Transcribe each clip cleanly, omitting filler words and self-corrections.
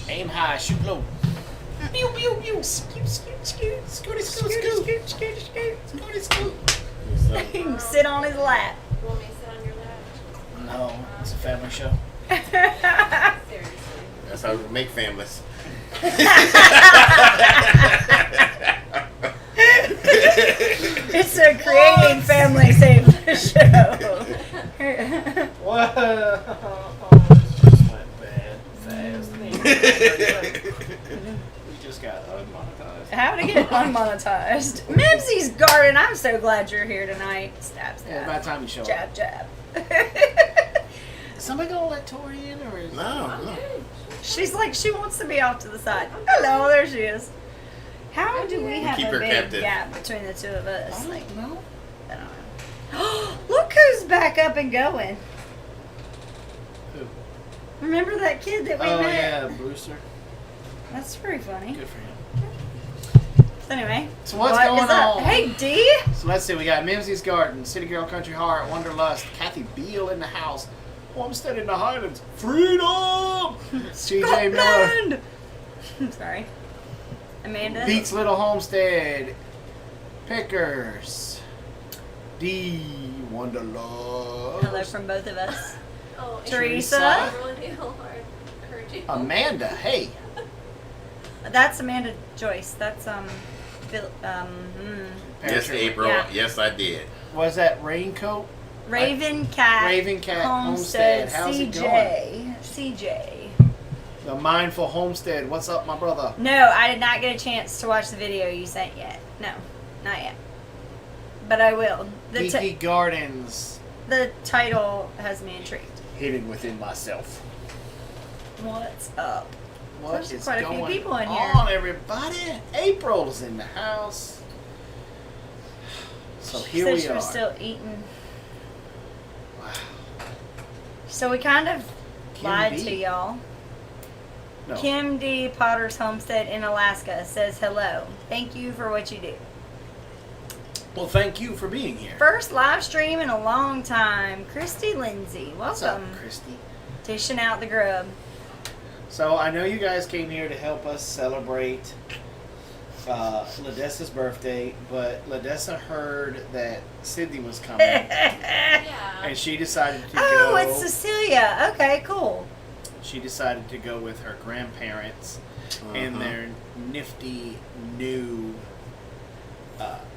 Aim high, shoot low. Pew, pew, pew. Scoot, scoot, scoot. Scooty, scoot, scoot. Scoot, scoot, scoot. Scooty, scoot. He can sit on his lap. You want me to sit on your lap? No, it's a family show. Seriously. That's how we make families. It's a creating family safe show. Whoa. Just went bad fast. We just got unmonetized. How to get unmonetized. Mimsy's Garden, I'm so glad you're here tonight. Stab, It's stab. about time you show up. Jab, jab. Is somebody gonna let Tori in, or is No. She's like, she wants to be off to the side. Hello, there she is. How do we have Keep a her big captive. gap between the two of us? I Like, don't know. I don't know. Look who's back up and going. Who? Remember that kid that we Oh met? yeah, Brewster. That's pretty funny. Good for him. So anyway. So what's what going is up? on? Hey, D. So let's see. We got Mimsy's Garden, City Girl, Country Heart, Wanderlust, Kathy Beal in the house, Homestead in the Highlands, Freedom. CJ Miller, Scotland! I'm sorry. Amanda. Beats Little Homestead, Pickers, D Wanderlust. Hello from both of us. Oh, Teresa. I really hard. Heard you. Amanda. Hey. That's Amanda Joyce. That's Bill, Yes, April. Yeah. Yes, I did. Was that Raincoat? Raven Cat. Raven Cat Homestead. Homestead. How's it CJ. CJ. The Mindful Homestead. What's up, my brother? No, I did not get a chance to watch the video you sent yet. No, not yet. But I will. Geeky Gardens. The title has me intrigued. Hidden within myself. What's up? What There's is quite a few going people in here. on, everybody? April's in the house. So She here said we she are. was still eating. Wow. So we kind of Kim lied D. to y'all. No. Kim D. Potter's Homestead in Alaska says hello. Thank you for what you do. Well, thank you for being here. First live stream in a long time. Christy Lindsay, What's up, welcome. Christy? Dishing out the grub. So I know you guys came here to help us celebrate Ladessa's birthday, but Ladessa heard that Sydney was coming, Yeah. and she decided to Oh, go. it's Cecilia. Okay, cool. She decided to go with her grandparents in their nifty new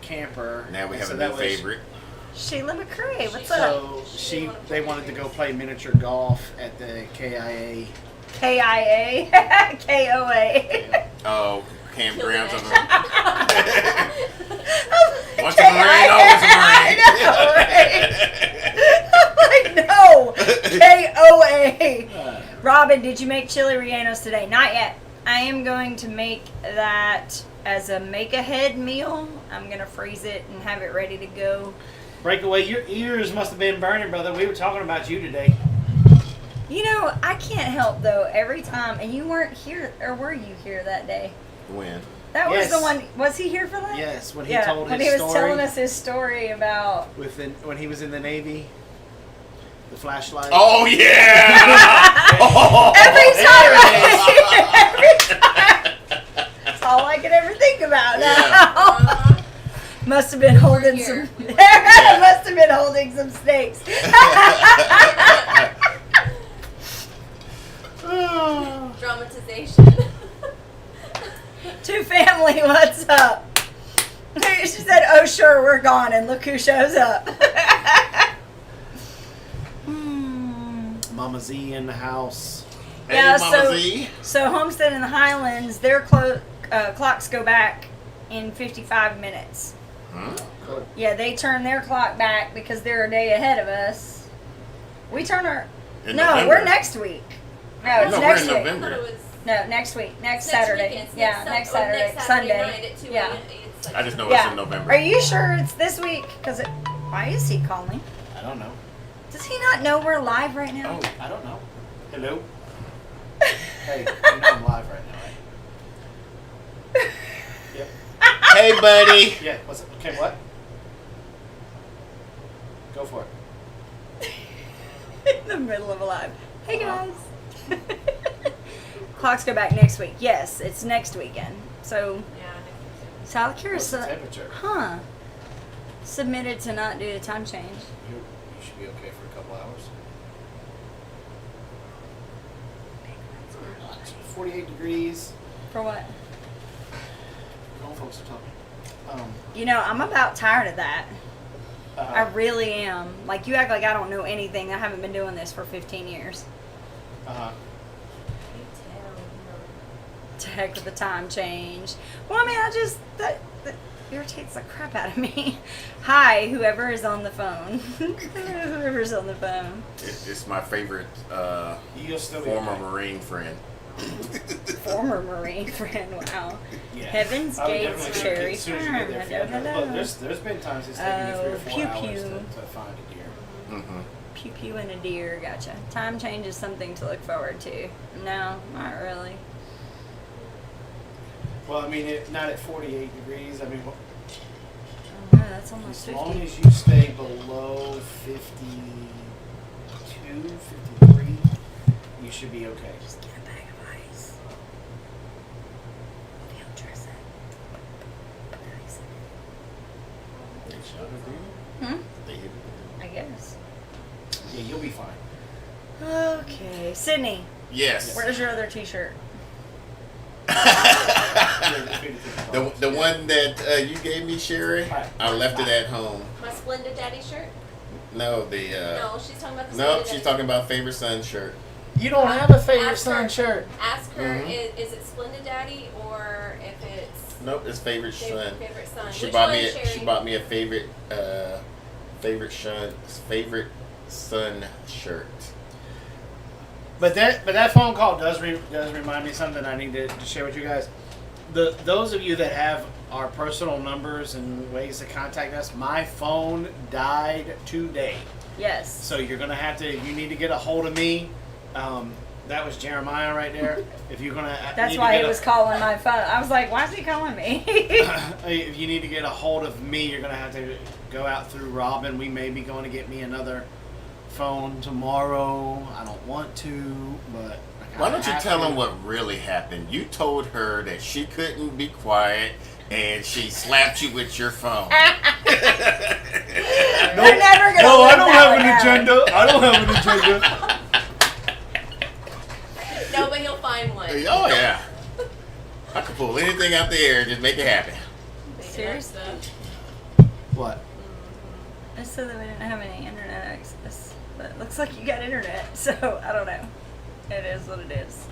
camper. Now we And have so a that new was- favorite. Sheila McCrae, what's up? So they wanted to go play miniature golf at the KIA. KIA. KOA. Oh, campgrounds of them. Once K- a Marine, always a Marine. I know. KOA. Robin, did you make chili rellenos today? Not yet. I am going to make that as a make-ahead meal. I'm going to freeze it and have it ready to go. Breakaway, your ears must have been burning, brother. We were talking about you today. You know, I can't help, though, every time. And you weren't here, or were you here that day? When? That was Yes. the one. Was he here for that? Yes, when he Yeah, told when his he was story telling us his story about. when he was in the Navy, the flashlight. Oh, yeah! Oh, Every time, there it is. every time. That's all I can ever think about now. Uh-huh. Must have been holding here. some. We were Must have been holding some snakes. Dramatization. To family, what's up? She said, "Oh sure, we're gone," and look who shows up. Mama Z in the house. Hey, Yeah, Mama Z. So Homestead in the Highlands, their clocks go back in 55 minutes. Huh? Cool. Yeah, they turn their clock back because they're a day ahead of us. We turn our... In no, November. we're next week. No, it's No, next we're in week. I thought it November. was No, next week. Next next Saturday. weekend. It's Yeah, next Saturday. next Saturday Sunday. night at 2 Yeah. a.m. It's like I just know Yeah. it's in November. Are you sure it's this week? Because why is he calling? I don't know. Does he not know we're live right now? Oh, I don't know. Hello. Hey, you know I'm live right now, right? Yep. Hey, buddy. Yeah. What's it? Okay. What? Go for it. In the middle of a live. Hey guys. Clocks go back next week. Yes, it's next weekend. So Yeah, next South Carolina, What's the temperature? huh? Submitted to not do the time change. You should be okay for a couple hours. 48 degrees. For what? Grown folks are talking. You know, I'm about tired of that. I Uh, really am. Like, you act like I don't know anything. I haven't been doing this for 15 years. To heck with the time change. Well, I mean, that irritates the crap out of me. Hi, whoever is on the phone. Whoever's on the phone. It's my favorite You'll still be former okay. Marine friend. Former Marine friend, wow. Yeah. Heaven's I would Gates definitely think Cherry as soon as you get there, Farm. feel Hello, good. hello. Look, there's been times it's taken me 3 or 4 pew, hours pew. to find a deer. Mm-hmm. Pew pew and a deer, gotcha. Time change is something to look forward to. No, not really. Well, I mean, not at 48 degrees. I mean, Oh, no, that's almost as long 50. as you stay below 52, 53, you should be okay. Just get a bag of ice. Field dressing. Hmm? I guess. Yeah, you'll be fine. Okay. Sydney, Yes. where's your other t-shirt? The one that you gave me, Sherry, I left it at home. My Splendid Daddy shirt? No, the No, she's talking about the no, Splendid she's Daddy talking about favorite son shirt. You don't have a favorite Ask son her. shirt. Ask her, Mhm. is it Splendid Daddy or if it's Nope, it's favorite favorite, son. favorite son? She Which bought one, me. Sherry? She bought me a favorite son shirt. But that phone call does remind me of something I need to share with you guys. Those of you that have our personal numbers and ways to contact us, my phone died today. Yes. So you're gonna have to. You need to get a hold of me. That was Jeremiah right there. If you're gonna. That's need to why get he was calling my phone. I was like, why is he calling me? If you need to get a hold of me, you're gonna have to go out through Robin. We may be going to get me another phone tomorrow. I don't want to, but Why don't you tell him them what really happened? You told her that she couldn't be quiet, and she slapped you with your phone. We're never gonna No, I live don't that have one an out. agenda. I don't have an agenda. No, but he'll find one. Oh yeah, I could pull anything out the air and just make it happen. Seriously? What? I said that we didn't have any internet access, but it looks like you got internet, so I don't know. It is what it is.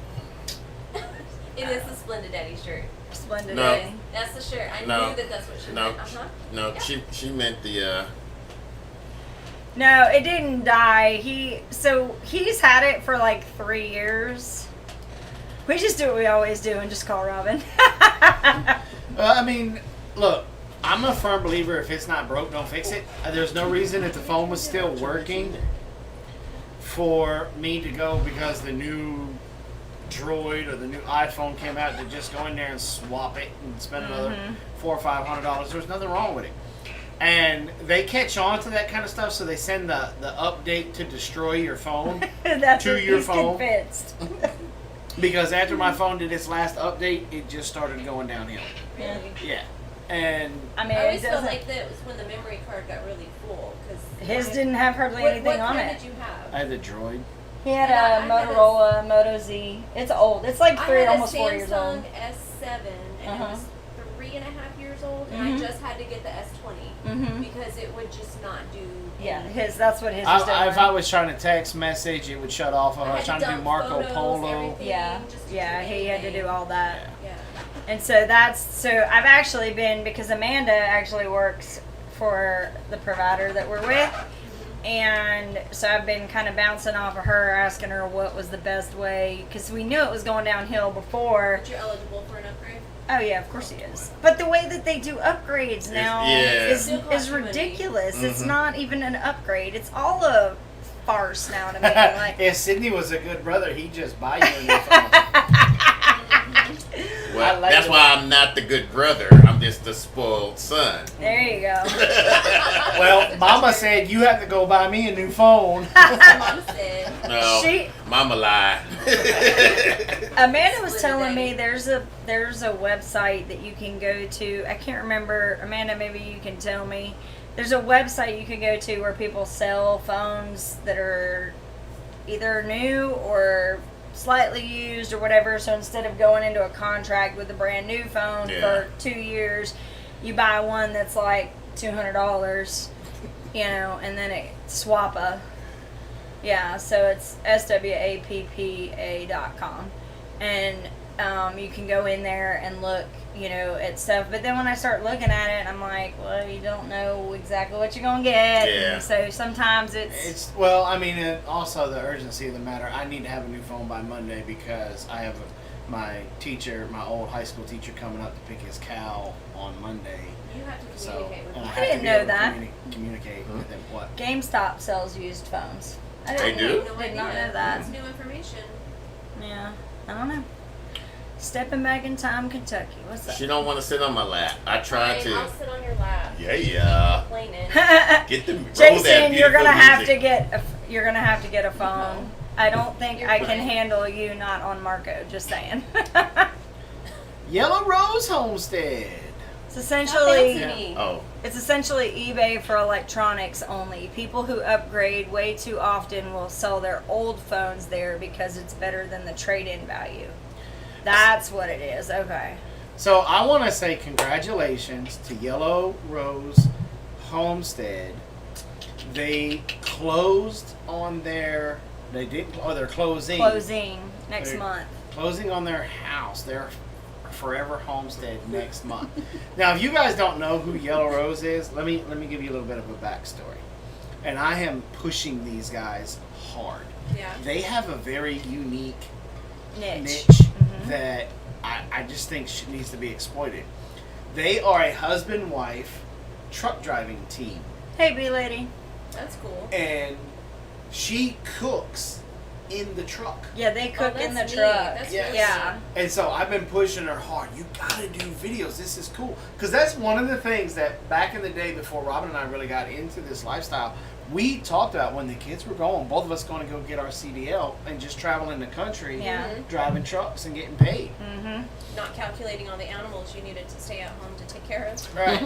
It is the Splendid Daddy shirt. Splendid No. day. That's the shirt. I No. knew that's what she No, meant. Uh-huh. no, Yeah. she meant the. No, it didn't die. He's had it for like 3 years. We just do what we always do and just call Robin. I mean, look, I'm a firm believer if it's not broke, don't fix it. There's no reason if the phone was still working for me to go because the new Droid or the new iPhone came out to just go in there and swap it and spend another $400 or $500. There's nothing wrong with it. And they catch on to that kind of stuff, so they send the update to destroy your phone. That's To what your he's phone. convinced. Because after my phone did its last update, it just started going downhill. Really? Yeah. And I mean, I it always felt doesn't. like that was when the memory card got really full. Cause His didn't have hardly what anything on kind it. did you have? I had the Droid. He had Yeah, a I had a- Motorola Moto Z. It's old. It's like I three, had almost a 4 years old. Samsung S7, and Uh-huh. it was 3.5 years old, and Mhm. I just had to get the S20 Mm-hmm. because it would just not do. Yeah, anything. that's what his was doing. If I was trying to text message, it would shut off. If I I was had trying to do dump Marco photos, Polo. everything. Yeah, just to yeah, do he had to do anything. all that. Yeah. And so I've actually been, because Amanda actually works for the provider that we're with. And so I've been kind of bouncing off of her, asking her what was the best way, because we knew it was going downhill before. But you're eligible for an upgrade. Oh yeah, of course he is. But the way that they do upgrades now yeah. Still costs is you money. ridiculous. It's Mhm. not even an upgrade. It's all a farce now to me. Like, If Sydney was a good brother, he'd just buy you a new phone. Well, I like that's it. why I'm not the good brother. I'm just the spoiled son. There you go. Well, Mama said you have to go buy me a new phone. Mom said. No, She- Mama lie. Amanda was Split telling a me day. there's a website that you can go to. I can't remember. Amanda, maybe you can tell me. There's a website you can go to where people sell phones that are either new or slightly used or whatever. So instead of going into a contract with a brand new phone Yeah. for 2 years, you buy one that's like $200, and then it swappa. Yeah, so it's swappa.com, and you can go in there and look, at stuff. But then when I start looking at it, I'm like, well, you don't know exactly what you're gonna get. Yeah. And so sometimes it's Well, I mean, and also the urgency of the matter. I need to have a new phone by Monday because I have my teacher, my old high school teacher, coming up to pick his cow on Monday. You have to So, communicate with and me. I I have didn't to be know able to that. communicate with him. What? GameStop sells used phones. I They didn't- do? No Did not idea. know that. That's new information. Yeah, I don't know. Stepping back in time, Kentucky. What's up? She don't want to sit on my lap. I tried Fine, to. I'll sit on your lap. Yeah. Complaining. Get the roll that Jason, you're beautiful gonna have music. to get a phone. I don't think You're I can fine. handle you not on Marco. Just saying. Yellow Rose Homestead. It's Stop essentially bouncing me. Oh, it's essentially eBay for electronics only. People who upgrade way too often will sell their old phones there because it's better than the trade-in value. That's what it is. Okay. So I want to say congratulations to Yellow Rose Homestead. They closed on their. They didn't. Or they're closing. Closing next They're month. Closing on their house. Their forever homestead next month. Now, if you guys don't know who Yellow Rose is, let me give you a little bit of a backstory. And I am pushing these guys hard. Yeah. They have a very unique Niche. niche that I just think needs to be exploited. They are a husband-wife truck driving team, Hey, B lady. That's cool. and she cooks in the truck. Yeah, they cook in the that's neat. truck. That's Yes. really Yeah. neat. And so I've been pushing her hard. You gotta do videos. This is cool. Because that's one of the things that back in the day before Robin and I really got into this lifestyle, we talked about when the kids were going, both of us going to go get our CDL and just traveling the country, Yeah. driving trucks and getting paid. Mm-hmm. Not calculating all the animals you needed to stay at home to take care of. Right.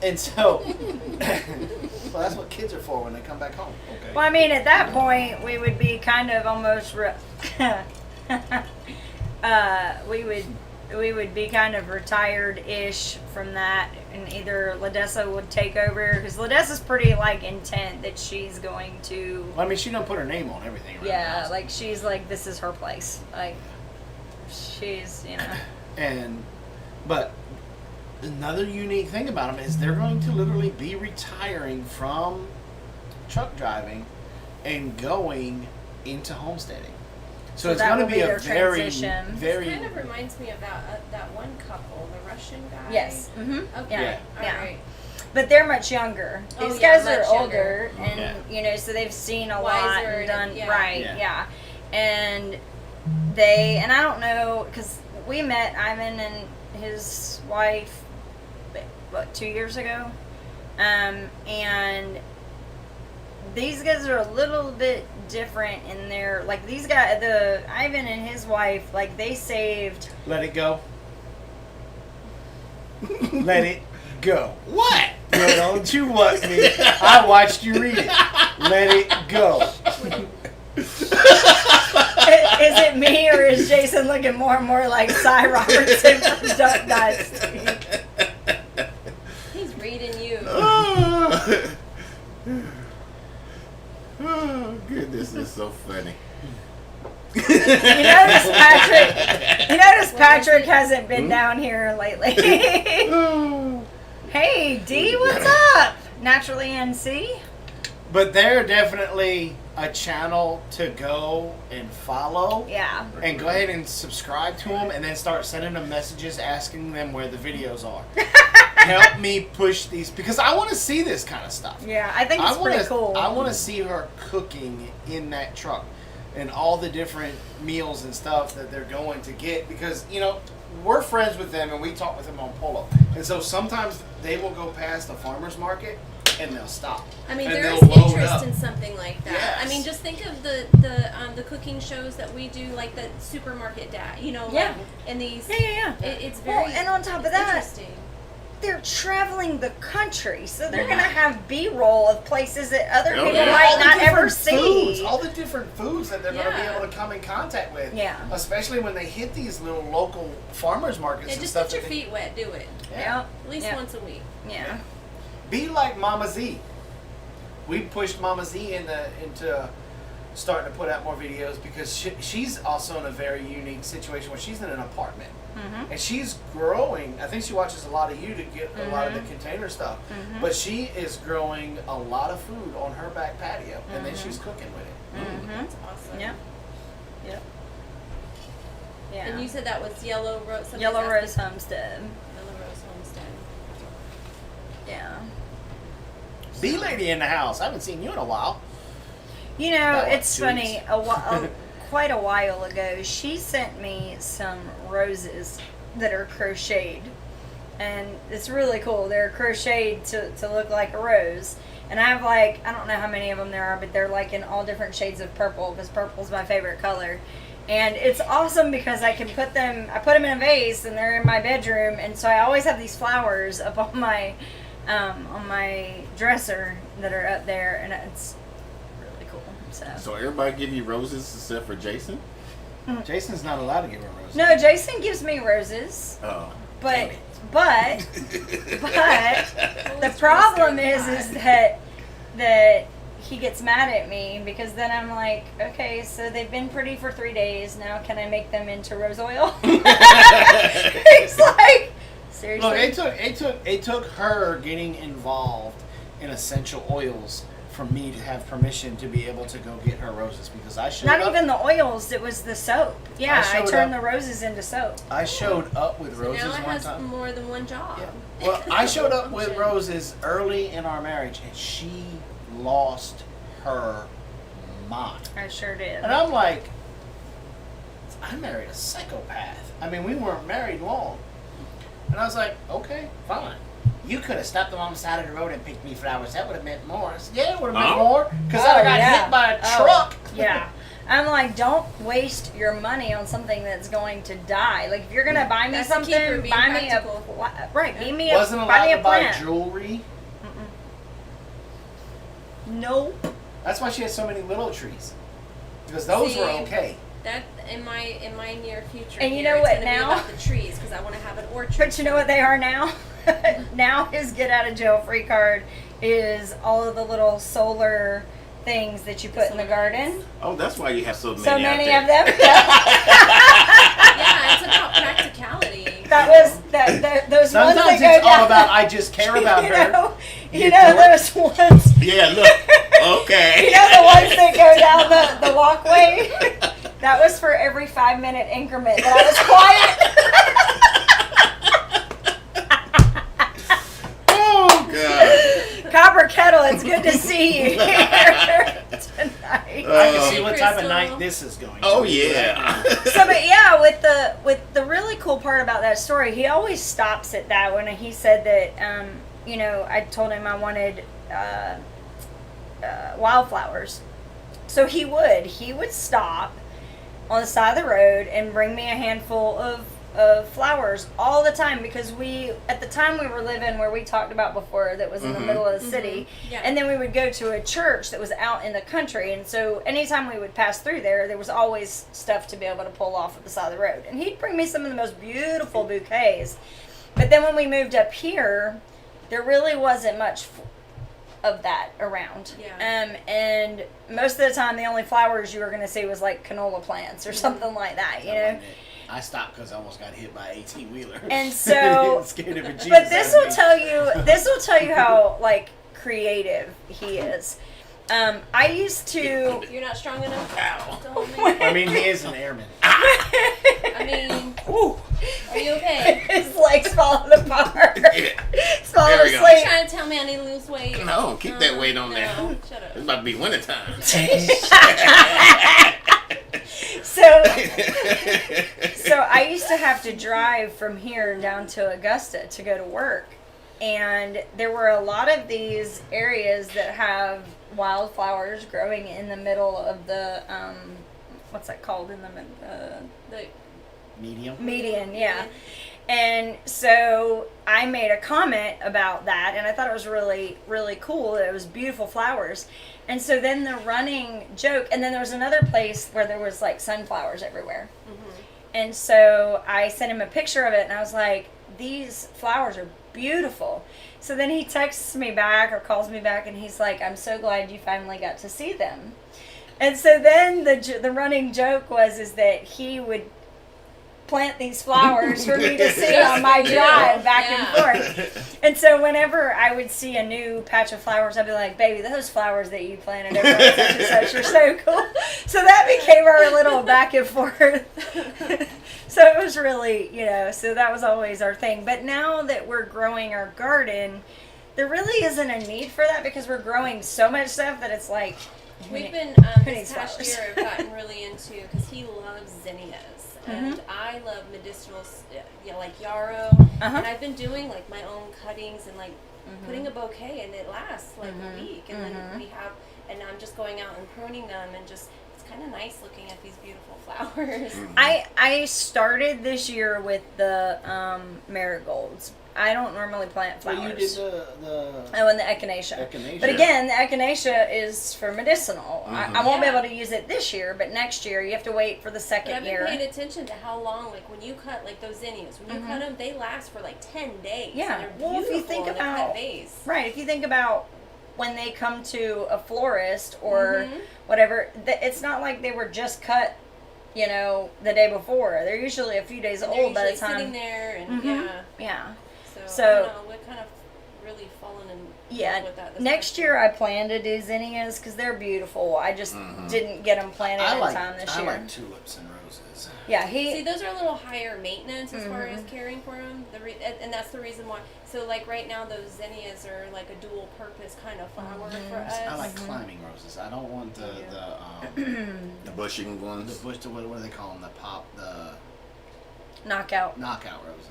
And so, well, that's what kids are for when they come back home. Okay. Well, I mean, at that point, we would be kind of almost. We would be kind of retired-ish from that, and either Ladessa would take over because Ladessa's pretty intent that she's going to. Well, I mean, she don't put her name on everything. Around the Yeah, house. she's this is her place. She's But another unique thing about them is they're going to literally be retiring from truck driving and going into homesteading. So it's that going to will be be a their very, transition. very. This kind of reminds me of that one couple, the Russian guy. Yes. Mm-hmm. Okay. Yeah. All Yeah. right. But they're much younger. Oh, These yeah, guys are much older, younger. and so they've seen a lot Wiser and done and- yeah. right. Yeah. Yeah. And and I don't know because we met Ivan and his wife, 2 years ago, and these guys are a little bit different in their these guys, the Ivan and his wife, they saved. Let it go. Let it go. what? No, don't you what me? I watched you read it. Let it go. Is it me or is Jason looking more and more like Cy Robertson from Duck Dynasty? He's reading you. Oh, goodness, this is so funny. You notice Patrick hasn't been down here lately. Hey D, what's up? Naturally NC. But they're definitely a channel to go and follow. Yeah. And go ahead and subscribe to them and then start sending them messages asking them where the videos are. Help me push these because I want to see this kind of stuff. Yeah, I think it's pretty cool. I want to see her cooking in that truck. and all the different meals and stuff that they're going to get, because we're friends with them and we talk with them on Polo, and so sometimes they will go past a farmer's market and they'll stop. I mean, and there is they'll load interest up. in something like that. Yes. I mean, just think of the cooking shows that we do, like the supermarket dad. Yeah. Like, and these. Yeah. It's very. And on top of it's that, interesting. they're traveling the country, so they're gonna have B-roll of places that other people yeah. might All the not ever different foods, see. all the different foods that they're going to be Yeah. able to come in contact with. Yeah. Especially when they hit these little local farmers markets Yeah, and just stuff. get your that they- feet wet. Do it Yeah. at least Yeah. once a week. Yeah. Be like Mama Z. We pushed Mama Z into starting to put out more videos because she's also in a very unique situation where she's in an apartment. Mm-hmm. And she's growing. I think she watches a lot of you to get a lot of the container stuff. Mm-hmm. But she is growing a lot of food on her back patio, and then she's cooking with it. Mm-hmm. That's awesome. Yeah. Yep. Yeah. And you said that was Yellow Rose. Yellow Rose Homestead. Yellow Rose Homestead. Yeah. Bee lady in the house. I haven't seen you in a while. You know, About, what, it's 2 funny. weeks? Quite a while ago, she sent me some roses that are crocheted, and it's really cool. They're crocheted to look like a rose, and I have I don't know how many of them there are, but they're like in all different shades of purple because purple's my favorite color. And it's awesome because I can put them in a vase, and they're in my bedroom, and so I always have these flowers up on my dresser that are up there, and it's really cool. So everybody give you roses except for Jason? Jason's not allowed to give her roses. No, Jason gives me roses, Oh. but the problem is that he gets mad at me because then I'm like, okay, so they've been pretty for 3 days. Now can I make them into rose oil? He's like, seriously. Look, it took her getting involved in essential oils for me to have permission to be able to go get her roses because I showed Not up. even the oils, it was the soap. Yeah, I showed turned up- the roses into soap. I showed up with roses Now it one has time. more than one job. Yeah. Well, I showed up with roses early in our marriage, and she lost her mind. I sure did. And I'm like, I married a psychopath. I mean, we weren't married long. And I was like, okay, fine. You could have stopped them on the side of the road and picked me flowers. That would have meant more. I said, yeah, it would have meant more. Because I'd have got hit by a truck. Yeah. I'm like, don't waste your money on something that's going to die. Like, if you're going to buy me That's the something, keeper, being buy me a practical. right. Buy me Wasn't buy allowed me a to buy plant. jewelry. Nope. That's why she has so many willow trees. Because those See, were okay. That in my near future. And you here, know what it's gonna now? Be about the trees because I want to have an orchard. But you know what they are now? Now his get out of jail free card is all of the little solar things that you put in the garden. Oh, that's why you have so many. So out many there. of them. Yeah, it's about practicality. That was those Sometimes ones that go it's down. all about I just care about you her. know, You you know dork. those ones. Yeah, look. Okay. You know the ones that go down the walkway? That was for every 5-minute increment that I was quiet. Oh, God. Copper Kettle, it's good to see you here tonight. I can see what type of Crystal. night this is going to Oh, be. yeah. So, but yeah, with the really cool part about that story, he always stops at that when he said that, you know, I told him I wanted wildflowers. So he would stop on the side of the road and bring me a handful of flowers all the time because at the time we were living where we talked about before that was in the middle of the city, Yeah. and then we would go to a church that was out in the country, and so anytime we would pass through there was always stuff to be able to pull off at the side of the road, and he'd bring me some of the most beautiful bouquets. But then when we moved up here, there really wasn't much of that around. Yeah. And most of the time, the only flowers you were going to see was like canola plants or something like that, you know. I stopped because I almost got hit by an 18-wheeler. And so, Scared of a Jesus but this out of will me. tell you how like creative he is. I used to. You're not strong enough. Ow. to hold me? I mean, he is an airman. I mean, Ooh, are you okay? his legs falling apart. He's falling There we go. You asleep. trying to tell me I need to lose weight? No, keep that weight on there. No, shut up. It's about to be wintertime. So I used to have to drive from here down to Augusta to go to work. And there were a lot of these areas that have wildflowers growing in the middle of the, what's that called in the median, yeah. And so I made a comment about that, and I thought it was really, really cool. It was beautiful flowers. And so then the running joke, and then there was another place where there was like sunflowers everywhere. Mm-hmm. And so I sent him a picture of it, and I was like, these flowers are beautiful. So then he texts me back or calls me back, and he's like, I'm so glad you finally got to see them. And so then the running joke is that he would plant these flowers for me to see on my drive back and forth. And so whenever I would see a new patch of flowers, I'd be like, baby, those flowers that you planted over at such and such are so cool. So that became our little back and forth. So it was really, so that was always our thing. But now that we're growing our garden, there really isn't a need for that because we're growing so much stuff that it's like, we've been, this past flowers? year, I've gotten really into, because he loves zinnias. And I love medicinal, like yarrow. And I've been doing like my own cuttings and like putting a bouquet, and it lasts like a week. And then and I'm just going out and pruning them, and just, it's kind of nice looking at these beautiful flowers. I started this year with the marigolds. I don't normally plant flowers. Well, you did and the echinacea. But again, the echinacea is for medicinal. I won't be able to use it this year, but next year you have to wait for the second year. But I've been paying attention to how long, like when you cut like those zinnias, when you cut them, they last for like 10 days. Yeah. And they're Well, if you beautiful think in a cut about vase. right, if you think about when they come to a florist or whatever, it's not like they were just cut, the day before. They're usually a few days old by the time. Sitting there and yeah. So I don't know, we're kind of really fallen in love with that. Next year I plan to do zinnias because they're beautiful. I just didn't get them planted in time this year. I like tulips and roses. Yeah, see, those are a little higher maintenance as far as caring for them. And that's the reason why. So like right now, those zinnias are like a dual purpose kind of flower for us. I like climbing roses. I don't want the bushing ones. The bush. What do they call them? The knockout roses.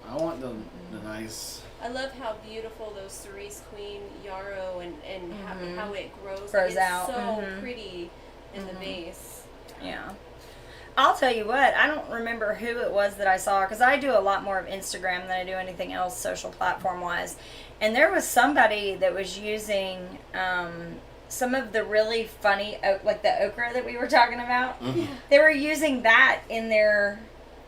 I want the nice. I love how beautiful those cerise queen yarrow and how it grows out. It's so pretty in the vase. Yeah. I'll tell you what, I don't remember who it was that I saw, because I do a lot more of Instagram than I do anything else social platform wise. And there was somebody that was using some of the really funny, like the okra that we were talking about. They were using that in their...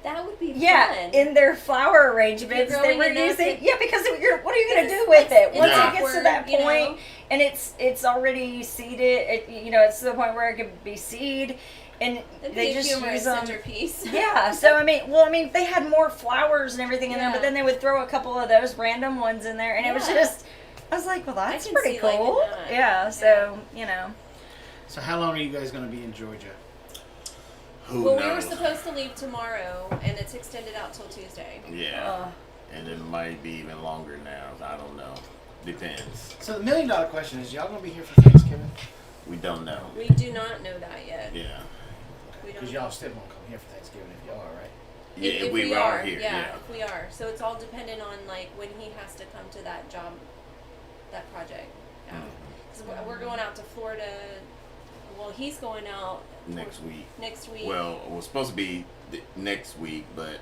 That would be fun. In their flower arrangements, they were using because what are you going to do with it once it gets to that point, and it's already seeded. It's to the point where it could be seed, and they just use them. Centerpiece. Yeah. So I mean, they had more flowers and everything in there, but then they would throw a couple of those random ones in there, and it was just. I was like, well, that's pretty cool. Yeah. So So how long are you guys going to be in Georgia? We were supposed to leave tomorrow, and it's extended out till Tuesday. Yeah. And it might be even longer now. I don't know. Depends. So the $1 million question is, y'all going to be here for Thanksgiving? We don't know. We do not know that yet. Yeah. Because y'all still won't come here for Thanksgiving if y'all are, right? Yeah, if we are here. Yeah, if we are. So it's all dependent on like when he has to come to that job, that project. Yeah. We're going out to Florida. Well, he's going out next week. Well, it was supposed to be next week, but.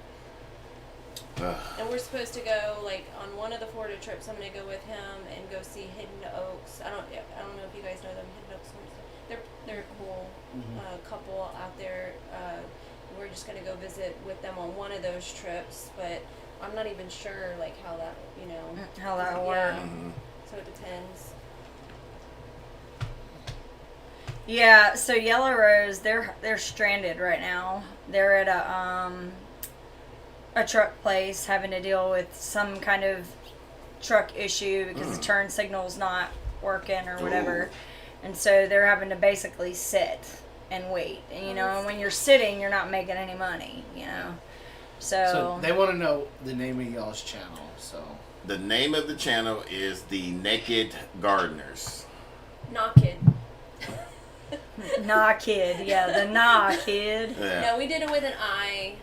And we're supposed to go like on one of the Florida trips. I'm going to go with him and go see Hidden Oaks. I don't know if you guys know them. Hidden Oaks Homestead. They're a cool couple out there. We're just going to go visit with them on one of those trips, but I'm not even sure like how that how that'll work. So it depends. Yeah, so Yellow Rose, they're stranded right now. They're at a truck place having to deal with some kind of truck issue because the turn signal's not working or whatever. And so they're having to basically sit and wait. And and when you're sitting, you're not making any money, So they want to know the name of y'all's channel. So the name of the channel is The Naked Gardeners. Naked. Nah, kid. Yeah, the nah, kid. Yeah. No, we did it with an I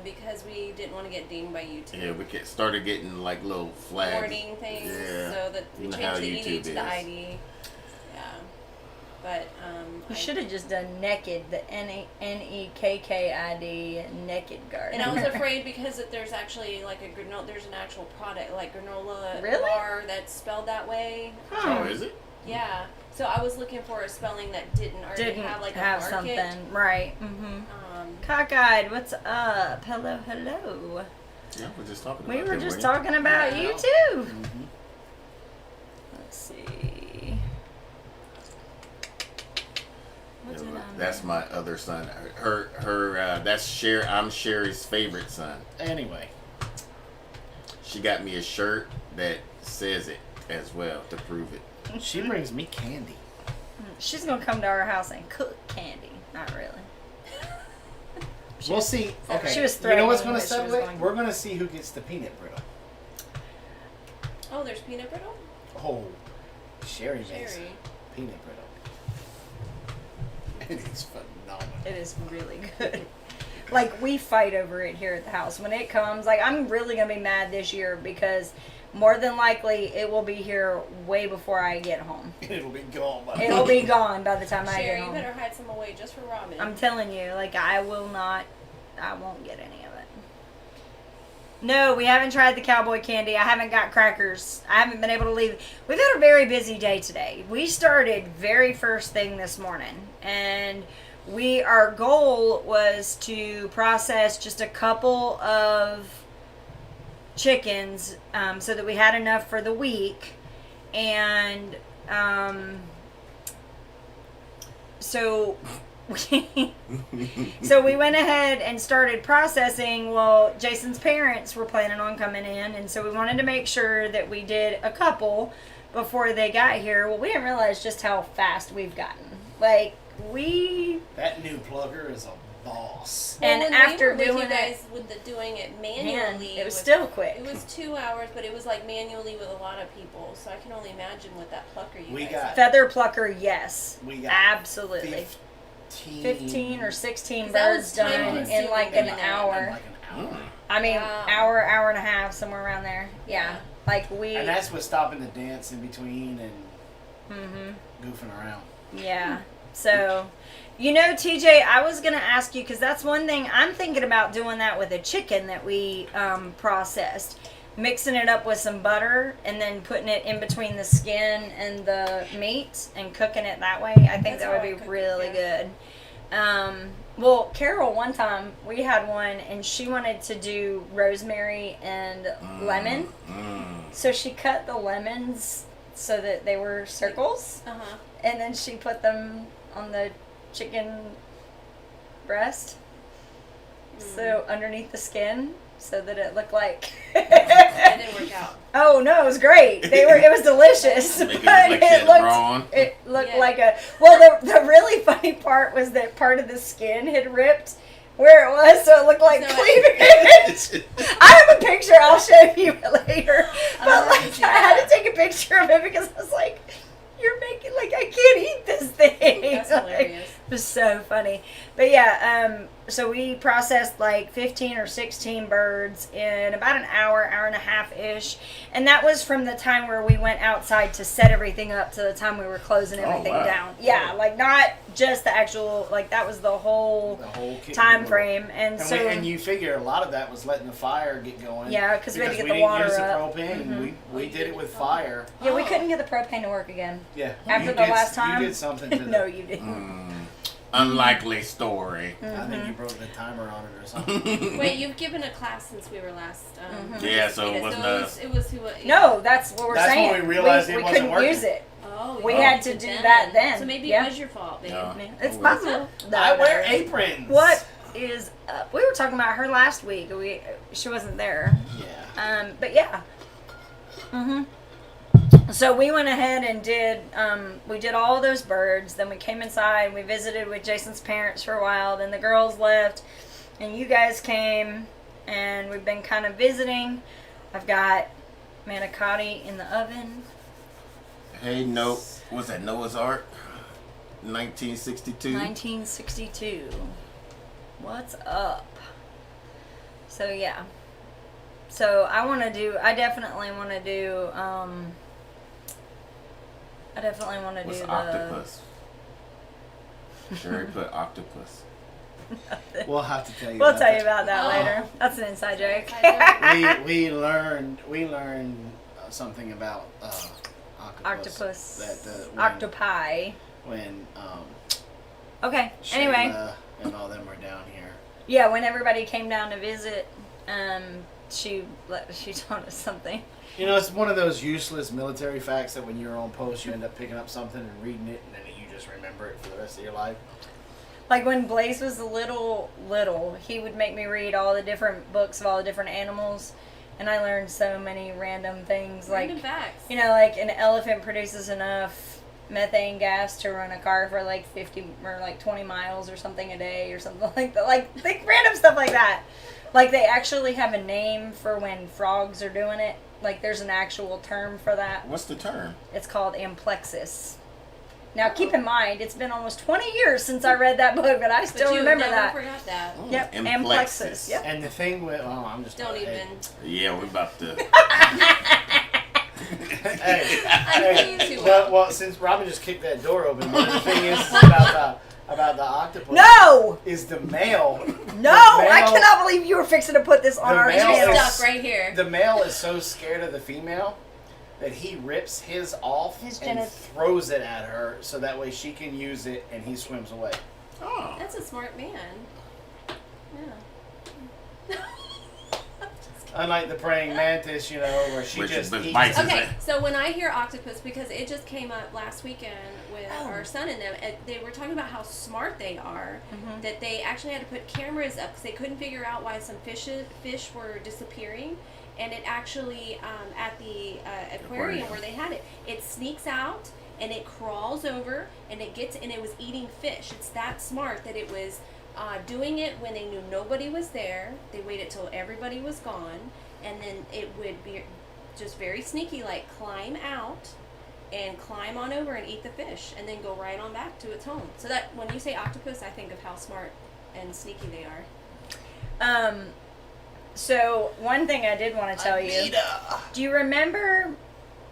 because we didn't want to get dinged by YouTube. Yeah, we started getting like little flags. Warning things. Yeah. So that we You know how changed the ED YouTube to the is. ID. Yeah. But You should have just done naked, the NEKKID, naked garden. And I was afraid because there's actually like a granola. There's an actual product like granola Really? bar that's spelled that way. Oh, is it? Yeah. So I was looking for a spelling that didn't already have like a market. something. Right. Mm-hmm. Um, Cockeyed, what's up? Hello, hello. Yeah, we're just talking about We were them, just weren't talking about Yeah. you too. Mhm. Let's see. What's it Yeah, on that's there? my other son. That's I'm Sherry's favorite son. Anyway, She got me a shirt that says it as well to prove it. she brings me candy. She's gonna come to our house and cook candy. Not really. We'll see. Okay. She was you know what's threatening going to that she settle was it? going- We're going to see who gets the peanut brittle. oh, there's peanut brittle. Oh, Sherry makes Sherry. peanut brittle. It is phenomenal. It is really good. Like, we fight over it here at the house. When it comes, like, I'm really gonna be mad this year because more than likely it will be here way before I get home. It'll be gone by It'll be gone by the time I get Sherry, you home. better hide some away just for Robin. I'm telling you, like, I won't get any of it. No, we haven't tried the cowboy candy. I haven't got crackers. I haven't been able to leave. We've had a very busy day today. We started very first thing this morning, and our goal was to process just a couple of chickens so that we had enough for the week, and so we went ahead and started processing. Well, Jason's parents were planning on coming in, and so we wanted to make sure that we did a couple before they got here. Well, we didn't realize just how fast we've gotten. Like, That new plugger is a boss. Well, and when after we were with doing you it, guys doing it manually, it was still quick. It was 2 hours, but it was like manually with a lot of people. So I can only imagine what that plucker you We guys got- had. Feather plucker, yes. We got Absolutely. 15 or 16 birds done time-consuming in like to an do that. hour. Like an hour. I mean, Wow. hour and a half, somewhere around there. Yeah. Yeah. Like we. And that's with stopping the dance in between and Mhm. goofing around. Yeah. So, TJ, I was going to ask you, because that's one thing I'm thinking about doing that with a chicken that we processed. Mixing it up with some butter and then putting it in between the skin and the meat and cooking it that way. I think That's that would how I be cook it, really yeah. good. Well, Carol, one time we had one and she wanted to do rosemary and lemon. So she cut the lemons so that they were circles. Uh-huh. And then she put them on the chicken breast. So underneath the skin, so that it looked like. It didn't work out. Oh no, it was great. It was delicious, Make it but look like she had brawn. it looked Yeah. like a. Well, the really funny part was that part of the skin had ripped where it was, so it looked like No, cleavage. I have a picture. I'll show you later. But I'll have to like, see I had that. to take a picture of it because I was like, "You're making like I can't eat this thing." That's Like, hilarious. it was so funny. But yeah, so we processed like 15 or 16 birds in about an hour and a half ish. And that was from the time where we went outside to set everything up to the time we were closing everything wow. down. Yeah, like not just the actual, like that was the whole The whole kit time and frame. And And, so, and you figure a lot of that was letting the fire get going. Yeah, 'cause we had to get the didn't water use the up. propane. Mhm. We did it with fire. yeah, we couldn't get the propane to work again. Yeah. After You the did- last time? You did something to the, No, you didn't. Unlikely story. I think you broke the timer on it or something. Wait, you've given a class since we were last. Yeah, so it wasn't us. It was who? No, that's what we're That's saying. when we realized it we wasn't couldn't working. use it. Oh, We you had did to do that then. So maybe Yeah. it was your fault, babe. Yeah. It's Oh, possible. I wear No. aprons. What is up? We were talking about her last week. She wasn't there. Yeah. But yeah. So we went ahead and did we did all those birds. Then we came inside. We visited with Jason's parents for a while. Then the girls left, and you guys came, and we've been kind of visiting. I've got manicotti in the oven. Hey, no. What's that, Noah's Ark? 1962. 1962. What's up? So yeah. So I definitely want to do What's the octopus? Sherry put octopus. We'll have to tell you. We'll about tell you that. about that later. That's an inside joke. we learned something about octopus. Octopi. When Okay. Anyway. Shayla and all them were down here. Yeah, when everybody came down to visit, she told us something. You know, it's one of those useless military facts that when you're on post, you end up picking up something and reading it, and then you just remember it for the rest of your life. Like when Blaze was little, he would make me read all the different books of all the different animals, and I learned so many random things. Random like, facts. you know, like an elephant produces enough methane gas to run a car for like 50 or like 20 miles or something a day or something like that. Like random stuff like that. Like they actually have a name for when frogs are doing it. Like there's an actual term for that. What's the term? It's called amplexus. Now, keep in mind, it's been almost 20 years since I read that book, but I still remember that. Forgot that. Yep, amplexus. Yep. And the thing with I'm just Don't even. Yeah, we're about to. hey, well, since Robin just kicked that door open, one of the thing is about the octopus. No! Is the male. No! I cannot believe you were fixing to put this on our male channel. It's stuck right here. The male is so scared of the female that he rips his off and throws it at her so that way she can use it and he swims away. Oh. That's a smart man. Yeah. Unlike the praying mantis, you know, where she just eats bites it. his Okay, so when I hear octopus, because it just came up last weekend with our son and them, they were talking about how smart they are, that they actually had to put cameras up because they couldn't figure out why some fish were disappearing. And it actually, at the aquarium where they had it, it sneaks out and it crawls over and it was eating fish. It's that smart that it was doing it when they knew nobody was there. They waited till everybody was gone, and then it would be just very sneaky, like climb out and climb on over and eat the fish, and then go right on back to its home. So that when you say octopus, I think of how smart and sneaky they are. So one thing I did want to tell you. Do you remember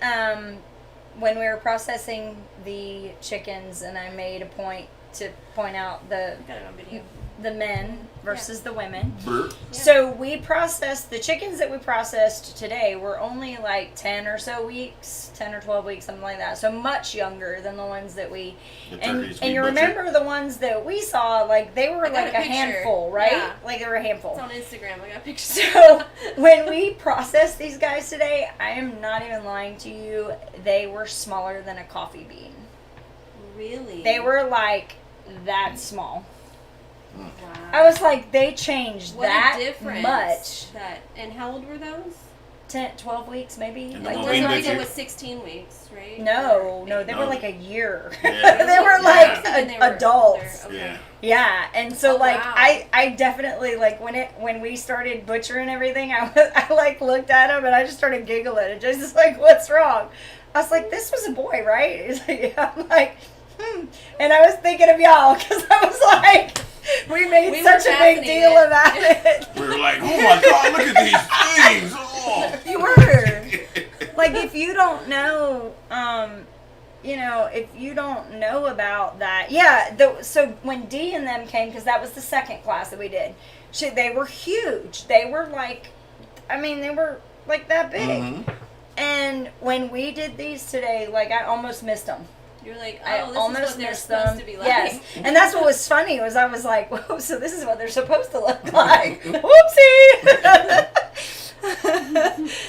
when we were processing the chickens, and I made a point to point out Got it on video. the men versus the women. Burp. Yeah. So we processed, the chickens that we processed today were only like 10 or so weeks, 10 or 12 weeks, something like that. So much younger than the ones that we, and you remember the ones that we saw, like they were like a handful, right? Yeah. Like they were a handful. It's on Instagram, I got pictures. So when we processed these guys today, I am not even lying to you, they were smaller than a coffee bean. Really? They were like that small. Wow. I was like, they changed What that a difference. much. And how old were those? 10, 12 weeks maybe. And Like the Those one ones that that you- was 16 weeks, right? no, they No. were like a year. Yeah. They were Yeah. like And they were adults. older. Okay. Yeah. Yeah, and so Oh, like wow. I definitely like when we started butchering everything, I like looked at him and I just started giggling and just like, what's wrong? I was like, this was a boy, right? He's like, yeah. I'm like, and I was thinking of y'all because I was like, we made such a big deal about it. We were like, oh my God, look at these things. Oh. You were. Like, if you don't know, if you don't know about that, yeah. So when Dee and them came, because that was the second class that we did, they were huge. They were like, they were like that big. Mm-hmm. And when we did these today, like I almost missed them. You're like, I oh, this is almost what they're missed supposed them. to be like. Yes, and that's what was funny was I was like, whoa, so this is what they're supposed to look like. Whoopsie.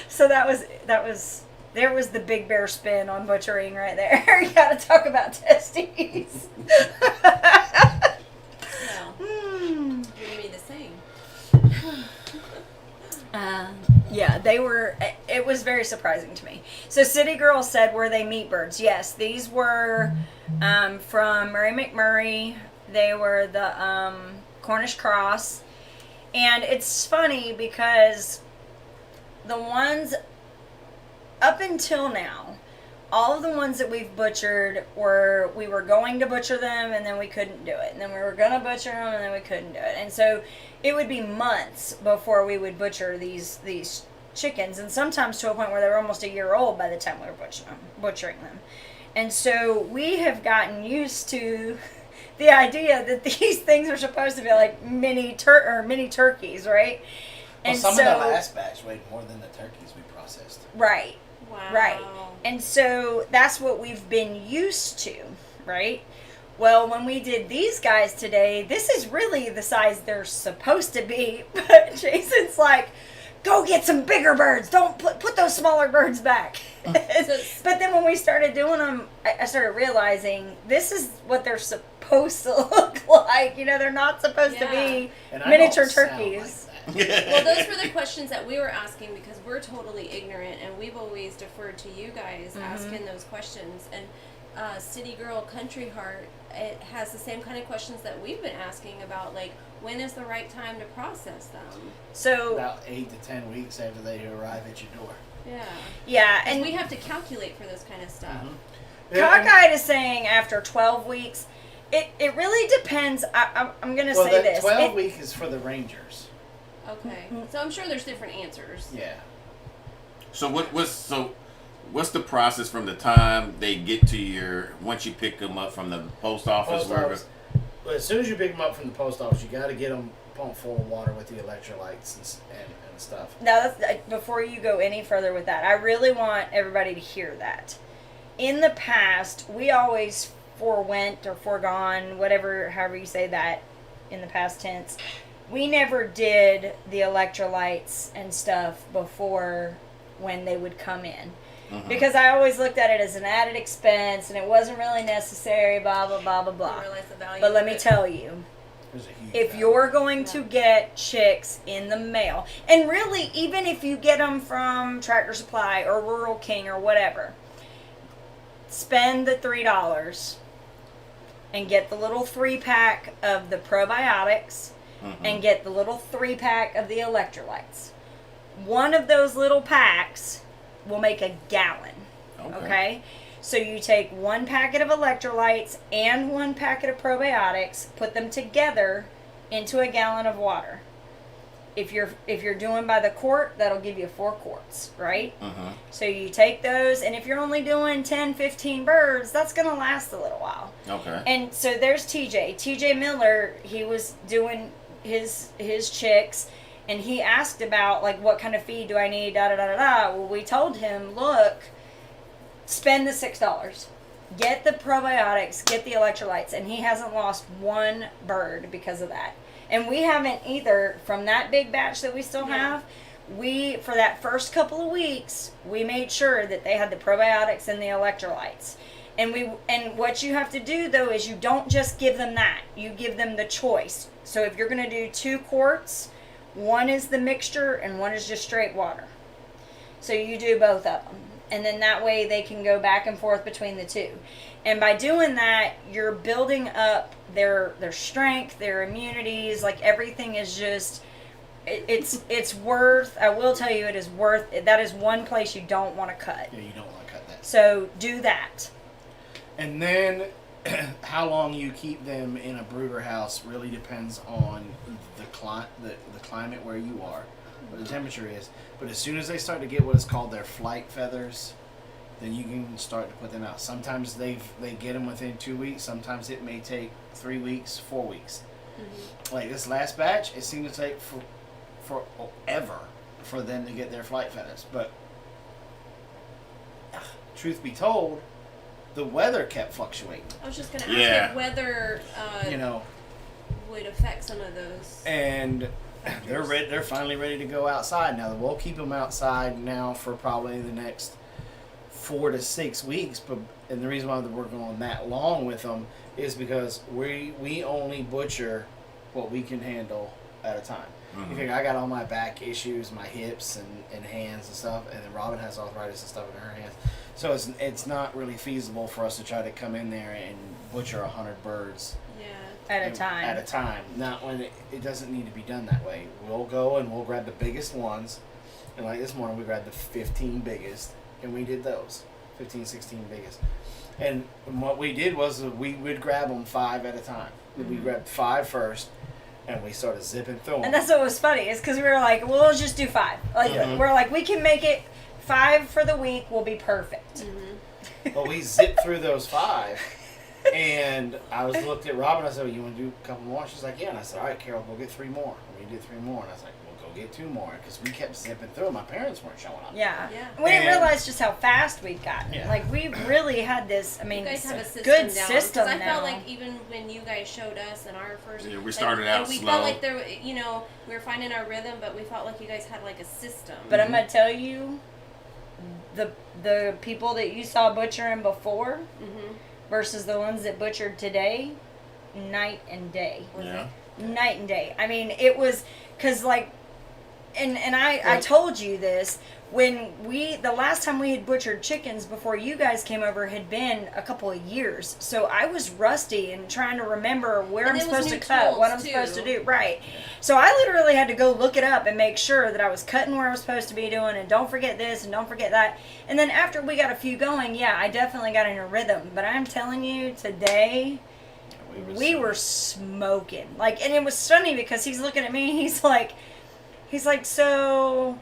So there was the Big Bear spin on butchering right there. You got to talk about testes. No. You're me the same. Yeah, it was very surprising to me. So City Girl said, were they meat birds? Yes, these were from Murray McMurray. They were the Cornish Cross. And it's funny because the ones up until now, all of the ones that we've butchered we were going to butcher them and then we couldn't do it. And then we were going to butcher them and then we couldn't do it. And so it would be months before we would butcher these chickens, and sometimes to a point where they were almost a year old by the time we were butchering them. And so we have gotten used to the idea that these things are supposed to be like mini turkeys, right? Well, And some so, of the last batch weighed more than the turkeys we processed. right. Wow. Right. And so that's what we've been used to, right? Well, when we did these guys today, this is really the size they're supposed to be. But Jason's like, go get some bigger birds. Don't put those smaller birds back. But then when we started doing them, I started realizing this is what they're supposed to look like. You know, they're not supposed to be miniature turkeys. Well, those were the questions that we were asking because we're totally ignorant, and we've always deferred to you guys asking those questions. And City Girl Country Heart, it has the same kind of questions that we've been asking about, like, when is the right time to process them? So about 8 to 10 weeks after they arrive at your door. Yeah, And and we have to calculate for this kind of stuff. Cockeyed is saying after 12 weeks. It really depends. I'm going to say this. 12 week is for the Rangers. Okay. So I'm sure there's different answers. Yeah. So what's the process from the time they get to once you pick them up from the post office? Well, as soon as you pick them up from the post office, you got to get them pumped full of water with the electrolytes and stuff. Now, before you go any further with that, I really want everybody to hear that. In the past, we always forewent or foregone, however you say that in the past tense. We never did the electrolytes and stuff before when they would come in. Because I always looked at it as an added expense and it wasn't really necessary, blah, blah, blah, blah, blah. Realize the value But let of me it. tell you, There's a huge if value. you're going to get chicks in the mail, and really, even if you get them from Tractor Supply or Rural King or whatever, spend the $3 and get the little 3-pack of the probiotics and get the little 3-pack of the electrolytes. One of those little packs will make a gallon. Okay? So you take 1 packet of electrolytes and 1 packet of probiotics, put them together into a gallon of water. If you're doing by the quart, that'll give you 4 quarts, right? So you take those, and if you're only doing 10, 15 birds, that's going to last a little while. Okay. And so there's TJ Miller. He was doing his chicks, and he asked about, like, what kind of feed do I need, da-da-da-da-da. Well, we told him, look, spend the $6. Get the probiotics, get the electrolytes, and he hasn't lost 1 bird because of that. And we haven't either, from that big batch that we still have, for that first couple of weeks, we made sure that they had the probiotics and the electrolytes. And what you have to do, though, is you don't just give them that. You give them the choice. So if you're going to do 2 quarts, 1 is the mixture and 1 is just straight water. So you do both of them. And then that way they can go back and forth between the 2. And by doing that, you're building up their strength, their immunities, like everything is just, it's worth, I will tell you, it is worth, that is one place you don't want to cut. Yeah, you don't want to cut that. So do that. And then how long you keep them in a brooder house really depends on the climate where you are, what the temperature is. But as soon as they start to get what is called their flight feathers, then you can start to put them out. Sometimes they get them within 2 weeks. Sometimes it may take 3 weeks, 4 weeks. Like this last batch, it seemed to take forever for them to get their flight feathers. But truth be told, the weather kept fluctuating. I was just going to ask if weather would affect some of those. And they're finally ready to go outside now. We'll keep them outside now for probably the next 4 to 6 weeks. And the reason why we're going that long with them is because we only butcher what we can handle at a time. You think I got all my back issues, my hips and hands and stuff, and then Robin has arthritis and stuff in her hands. So it's not really feasible for us to try to come in there and butcher 100 birds at a time. At a time. Not when it doesn't need to be done that way. We'll go and we'll grab the biggest ones, and like this morning we grabbed the 15 biggest, and we did those. 15, 16 biggest. And what we did was we would grab them 5 at a time. We grabbed 5 first, and we started zipping through them. And that's what was funny, is because we were like, well, let's just do 5. Like, we're like, we can make it 5 for the week will be perfect. But we zipped through those 5, and I was looked at Robin. I said, well, you want to do a couple more? She's like, yeah. And I said, all right, Carol, go get 3 more. And we did 3 more, and I was like, well, go get 2 more, because we kept zipping through them. My parents weren't showing up. Yeah. Yeah. We didn't realize just how fast we'd gotten. Yeah. Like, we really had this, I mean, You guys have a system good down. system 'Cause I now. felt like even when you guys showed us in our first, Yeah, we started like, out we slow. felt like there, you know, we were finding our rhythm, but we felt like you guys had like a system. But I'm going to tell you, the people that you saw butchering before versus the ones that butchered today, night and day. Yeah. Night and day. I mean, it was, because like, and I told you this, when the last time we had butchered chickens before you guys came over had been a couple of years. So I was rusty and trying to remember where And I'm it was supposed to new cut, what I'm tools, supposed to too. do. Right. So I literally had to go look it up and make sure that I was cutting where I was supposed to be doing, and don't forget this and don't forget that. And then after we got a few going, yeah, I definitely got in a rhythm. But I'm telling you, today, we were smoking. Like, and it was funny because he's looking at me, he's like, so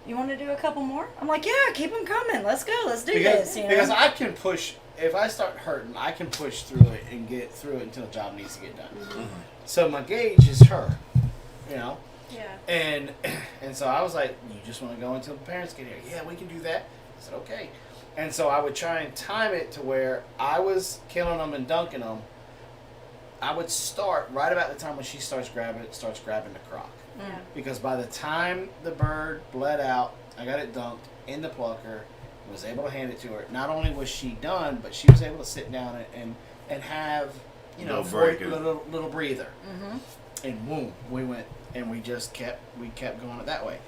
you want to do a couple more? I'm like, yeah, keep them coming. Let's go. Let's do this. You know? Because I can push, if I start hurting, I can push through it and get through it until the job needs to get done. So my gauge is her, you know? Yeah. And so I was like, you just want to go until the parents get here? Yeah, we can do that. I said, okay. And so I would try and time it to where I was killing them and dunking them. I would start right about the time when she starts grabbing the crock. Yeah. Because by the time the bird bled out, I got it dunked in the plucker, was able to hand it to her. Not only was she done, but she was able to sit down and have, you know, little breather. And boom, we went, and we kept going it that way.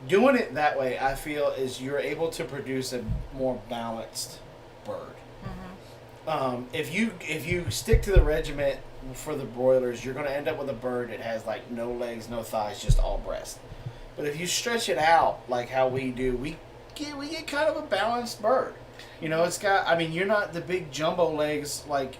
Doing it that way, I feel, is you're able to produce a more balanced bird. If you stick to the regiment for the broilers, you're going to end up with a bird that has like no legs, no thighs, just all breast. But if you stretch it out like how we do, we get kind of a balanced bird. You know, it's got, I mean, you're not the big jumbo legs like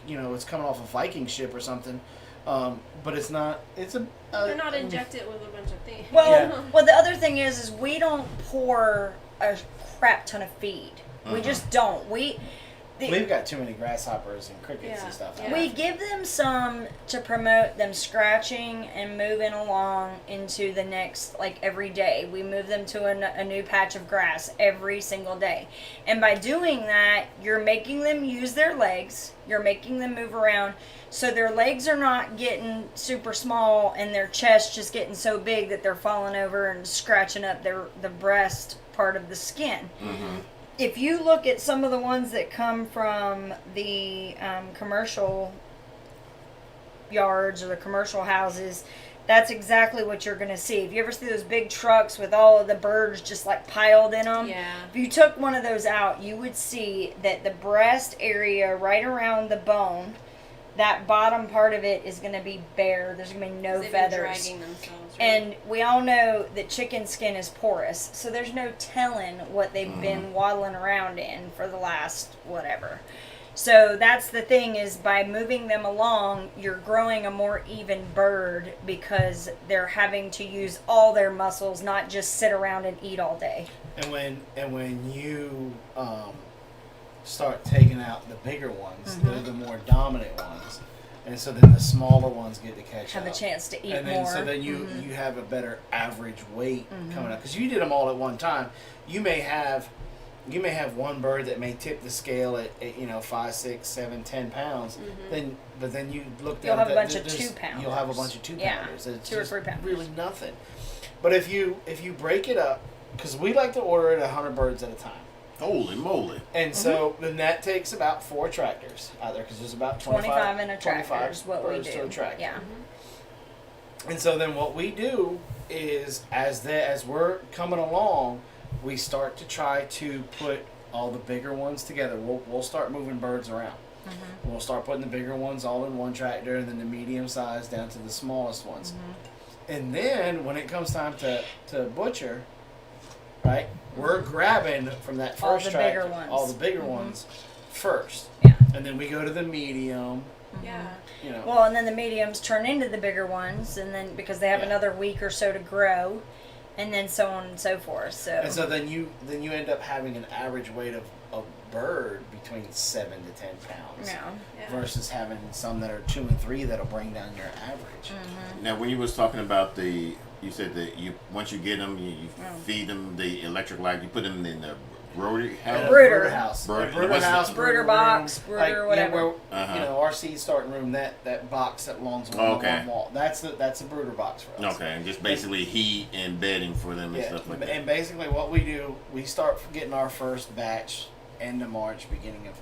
you know, it's coming off a Viking ship or something. But it's not. They're not injected with a bunch of things. Well, the other thing is we don't pour a crap ton of feed. We just don't. We've got too many grasshoppers and crickets and stuff. Yeah. We give them some to promote them scratching and moving along into the next, like every day. We move them to a new patch of grass every single day. And by doing that, you're making them use their legs. You're making them move around. So their legs are not getting super small and their chest just getting so big that they're falling over and scratching up the breast part of the skin. If you look at some of the ones that come from the commercial yards or the commercial houses, that's exactly what you're going to see. If you ever see those big trucks with all of the birds just like piled in them, if you took one of those out, you would see that the breast area right around the bone, that bottom part of it is going to be bare. There's going to be no feathers. Dragging themselves, right? And we all know that chicken skin is porous, so there's no telling what they've been waddling around in for the last whatever. So that's the thing, is by moving them along, you're growing a more even bird because they're having to use all their muscles, not just sit around and eat all day. And when you start taking out the bigger ones, they're the more dominant ones, and so then the smaller ones get to catch up. Have a chance to eat and then, more. So then you have a better average weight coming up, because you did them all at one time. You may have one bird that may tip the scale at you know 5, 6, 7, 10 pounds. But then you look down. You'll have a bunch of 2-pounders. You'll have a bunch of 2-pounders. It's 2 or 3 pounders. Really nothing. But if you break it up, because we like to order it 100 birds at a time. Holy moly! And so then that takes about 4 tractors out there, because there's about 25 in a tractor is what we birds do. to a tractor. Yeah. And so then what we do is, as we're coming along, we start to try to put all the bigger ones together. We'll start moving birds around. We'll start putting the bigger ones all in one tractor, and then the medium size down to the smallest ones. And then when it comes time to butcher, right? We're grabbing from that All first the tractor, bigger ones. all the bigger ones first. Yeah. And then we go to the medium, Yeah. you know. Well, and then the mediums turn into the bigger ones, and then because they have Yeah. another week or so to grow, and then so on and so forth. So, And so then you end up having an average weight of a bird between 7 to 10 pounds. yeah. Yeah. Versus having some that are 2 and 3 that'll bring down your average. Mm-hmm. Now, when you was talking about you said that once you get them, you feed them the electric light. You put them in the brooder house. Brooder house. Brooder- Brooder what's the- house. Brooder room, box, brooder, like, whatever. Yeah, where, Uh-huh. you know, our seed starting room, that box that belongs on Okay. one wall. That's a brooder box for us. Okay, and just basically heat and bedding for them and Yeah, stuff like and that. basically what we do, we start getting our first batch end of March, beginning of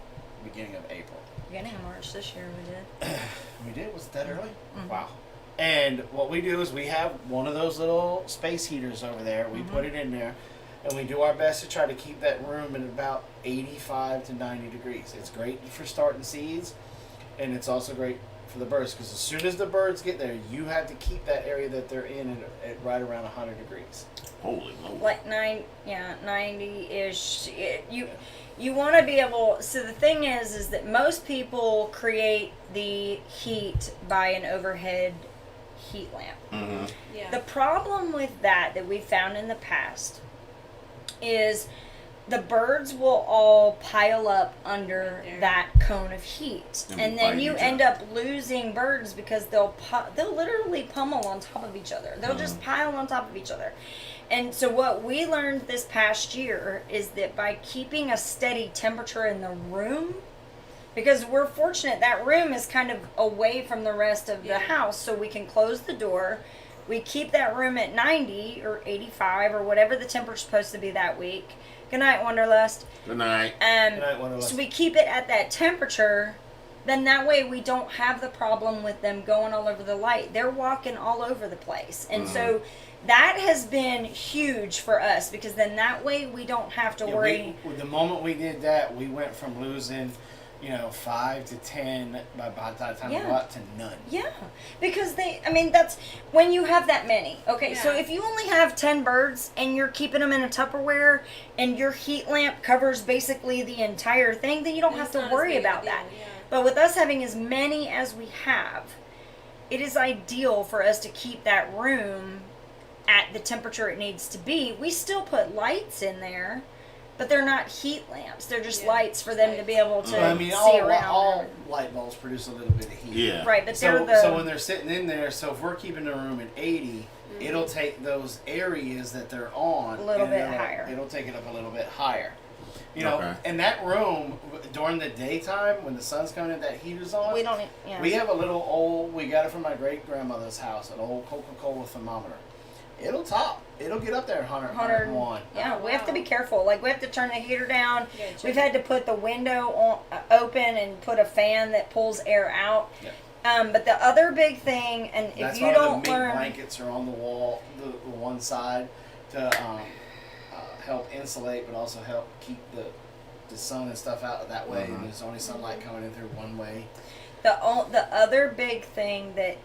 April. Beginning of March this year we did. We did? Was it that early? Mhm. Wow. And what we do is we have one of those little space heaters over there. We put it in there, and we do our best to try to keep that room at about 85 to 90 degrees. It's great for starting seeds, and it's also great for the birds because as soon as the birds get there, you have to keep that area that they're in at right around 100 degrees. Holy moly. Like 90-ish. You want to be able. So the thing is that most people create the heat by an overhead heat lamp. Mm-hmm. Yeah. The problem with that we found in the past is the birds will all pile up under Right there. that cone of heat, And and bite then you each end other. up losing birds because they'll literally pummel on top of each other. They'll just pile on top of each other. And so what we learned this past year is that by keeping a steady temperature in the room, because we're fortunate that room is kind of away from the rest of Yeah. the house, so we can close the door. We keep that room at 90 or 85 or whatever the temperature's supposed to be that week. Good night, Wanderlust. Good night. Good night, Wanderlust. So we keep it at that temperature. Then that way we don't have the problem with them going all over the light. They're walking all over the place. And so that has been huge for us because then that way we don't have to Yeah, worry. the moment we did that, we went from losing, 5 to 10 by the time Yeah. we got to none. Yeah, because that's when you have that many. Okay, so Yeah. if you only have 10 birds and you're keeping them in a Tupperware and your heat lamp covers basically the entire thing, then you don't have It's to not as worry big a about deal, that. yeah. But with us having as many as we have, it is ideal for us to keep that room at the temperature it needs to be. We still put lights in there, but they're not heat lamps. They're just Yeah, lights for just them to lights. be able to Well, I mean, see around. all light bulbs produce a little bit of heat. Yeah. Right, but they're So when they're sitting in there, so if we're keeping the room at 80, it'll take those areas that they're on A little and bit it'll- higher. It'll take it up a little bit higher. You know, Okay. in that room during the daytime when the sun's coming in, that heater's on. we don't. Yeah. We have a little old. We got it from my great grandmother's house. An old Coca-Cola thermometer. It'll top. It'll get up there 100, 101. Yeah, Oh, we have to be wow. careful. Like we have to turn the heater down. Yeah, check We've it. had to put the window open and put a fan that pulls air out. Yeah. But the other big thing, and if That's you why don't the mink learn, blankets are on the wall, the one side, to help insulate, but also help keep the sun and stuff out that way. And there's only sunlight coming in through one way. the other big thing that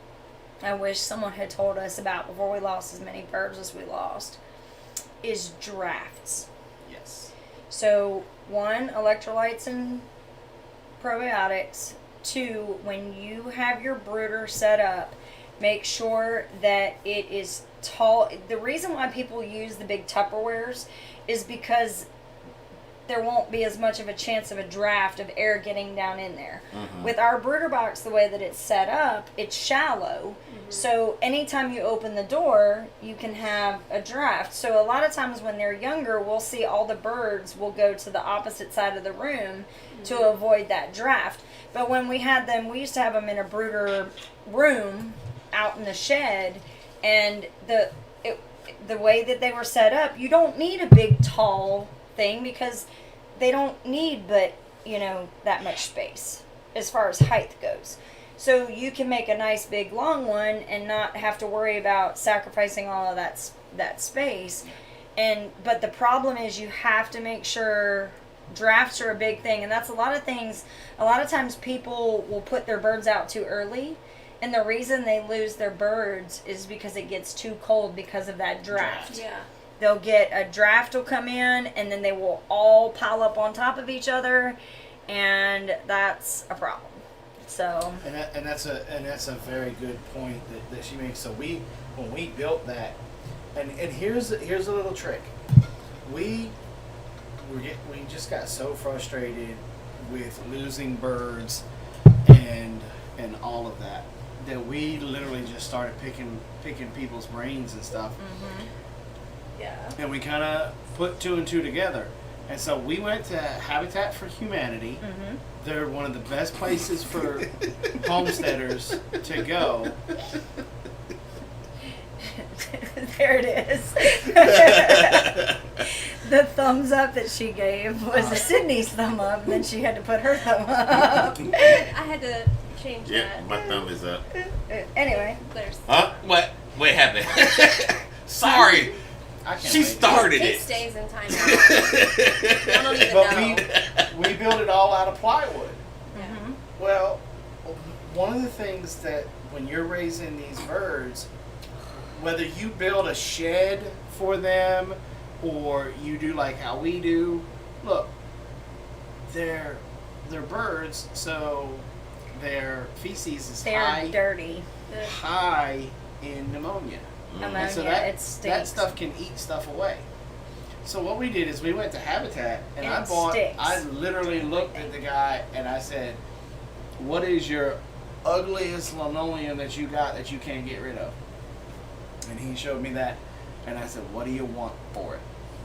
I wish someone had told us about before we lost as many birds as we lost is drafts. Yes. So, one, electrolytes and probiotics. Two, when you have your brooder set up, make sure that it is tall. The reason why people use the big Tupperwares is because there won't be as much of a chance of a draft of air getting down in there. With our brooder box, the way that it's set up, it's shallow. So anytime you open the door, you can have a draft. So a lot of times when they're younger, we'll see all the birds will go to the opposite side of the room to avoid that draft. But when we had them, we used to have them in a brooder room out in the shed, and the way that they were set up, you don't need a big tall thing because they don't need but that much space as far as height goes. So you can make a nice big long one and not have to worry about sacrificing all of that space. But the problem is you have to make sure drafts are a big thing, and that's a lot of things. A lot of times people will put their birds out too early, and the reason they lose their birds is because it gets too cold because of that draft. Yeah. they'll get a draft will come in, and then they will all pile up on top of each other, and that's a problem. So And that's a very good point that she makes. So when we built that, and here's a little trick. We just got so frustrated with losing birds and all of that we literally just started picking people's brains and stuff. Yeah. And we kind of put two and two together. And so we went to Habitat for Humanity. They're one of the best places for homesteaders to go. There it is. The thumbs up that she gave was Sydney's thumb up, and then she had to put her thumb up. I had to change Yeah, that. my thumb is up. Anyway. There's. Huh? What happened? Sorry. I can't She wait. started He it. stays in timeout. I don't even know. But we built it all out of plywood. Yeah. Well, one of the things that when you're raising these birds, whether you build a shed for them or you do like how we do, look, they're birds, so their feces is They're dirty. high in pneumonia. Ammonia, And so it stinks. that stuff can eat stuff away. So what we did is we went to Habitat and And it sticks. I literally looked at the guy and I said, "What is your ugliest linoleum that you got that you can't get rid of?" And he showed me that, and I said, "What do you want for it?"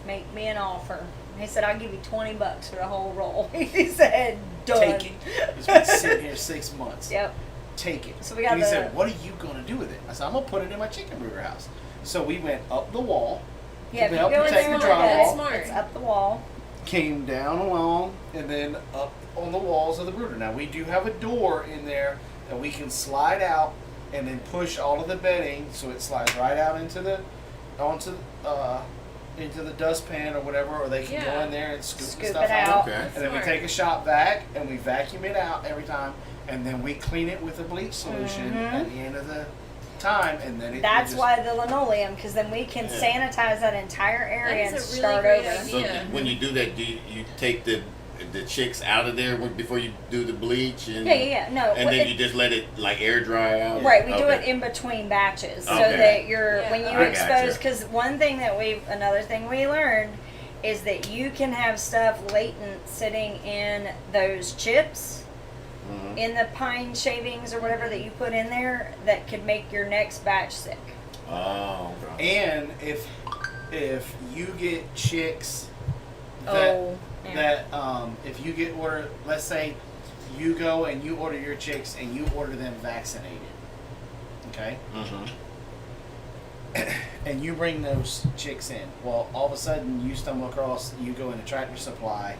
Make me an offer. He said, I'll give you $20 for the whole roll. He said, done. Take it. It's been sitting here 6 months. Yep. Take it. So we got and he the- said, "What are you going to do with it?" I said, "I'm going to put it in my chicken brooder house." So we went up the wall. Yeah, if to you help go in protect there the like that, drywall. Smart. it's up the wall. Came down along and then up on the walls of the brooder. Now we do have a door in there that we can slide out and then push all of the bedding so it slides right out into the dustpan or whatever, or they can go Yeah. in there and scoop the Scoop stuff it out. out. Okay. That's And then we smart. take a shop vac and we vacuum it out every time, and then we clean it with a bleach solution at the end of the time, and then That's why the linoleum, because then we can Yeah. sanitize that entire area That and is a really start great over. idea. So when you do that, do you take the chicks out of there before you do the bleach? And, Yeah. No. And then you just let it like air dry out? Right, we do Okay. it in between batches so Okay. that you're Yeah. when you I expose. gotcha. Because another thing we learned is that you can have stuff latent sitting in those chips, Mhm. in the pine shavings or whatever that you put in there that could make your next batch sick. Oh. Okay. And if you get chicks that if you get order, let's say you go and you order your chicks and you order them vaccinated, okay, Mm-hmm. and you bring those chicks in, well, all of a sudden you stumble across, you go into Tractor Supply,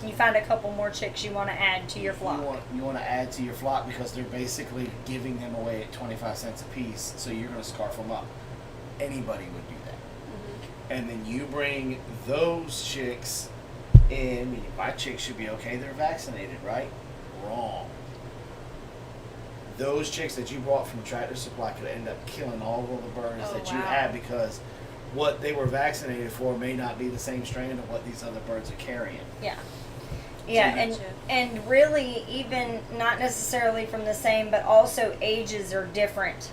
You find a couple more chicks you want to add to your flock. you want to add to your flock because they're basically giving them away at 25 cents a piece, so you're going to scarf them up. Anybody would do that. And then you bring those chicks in. My chicks should be okay. They're vaccinated, right? Wrong. Those chicks that you bought from Tractor Supply could end up killing all of the birds Oh, that you wow. have because what they were vaccinated for may not be the same strain of what these other birds are carrying. Yeah. Yeah, Gotcha. and really even not necessarily from the same, but also ages are different.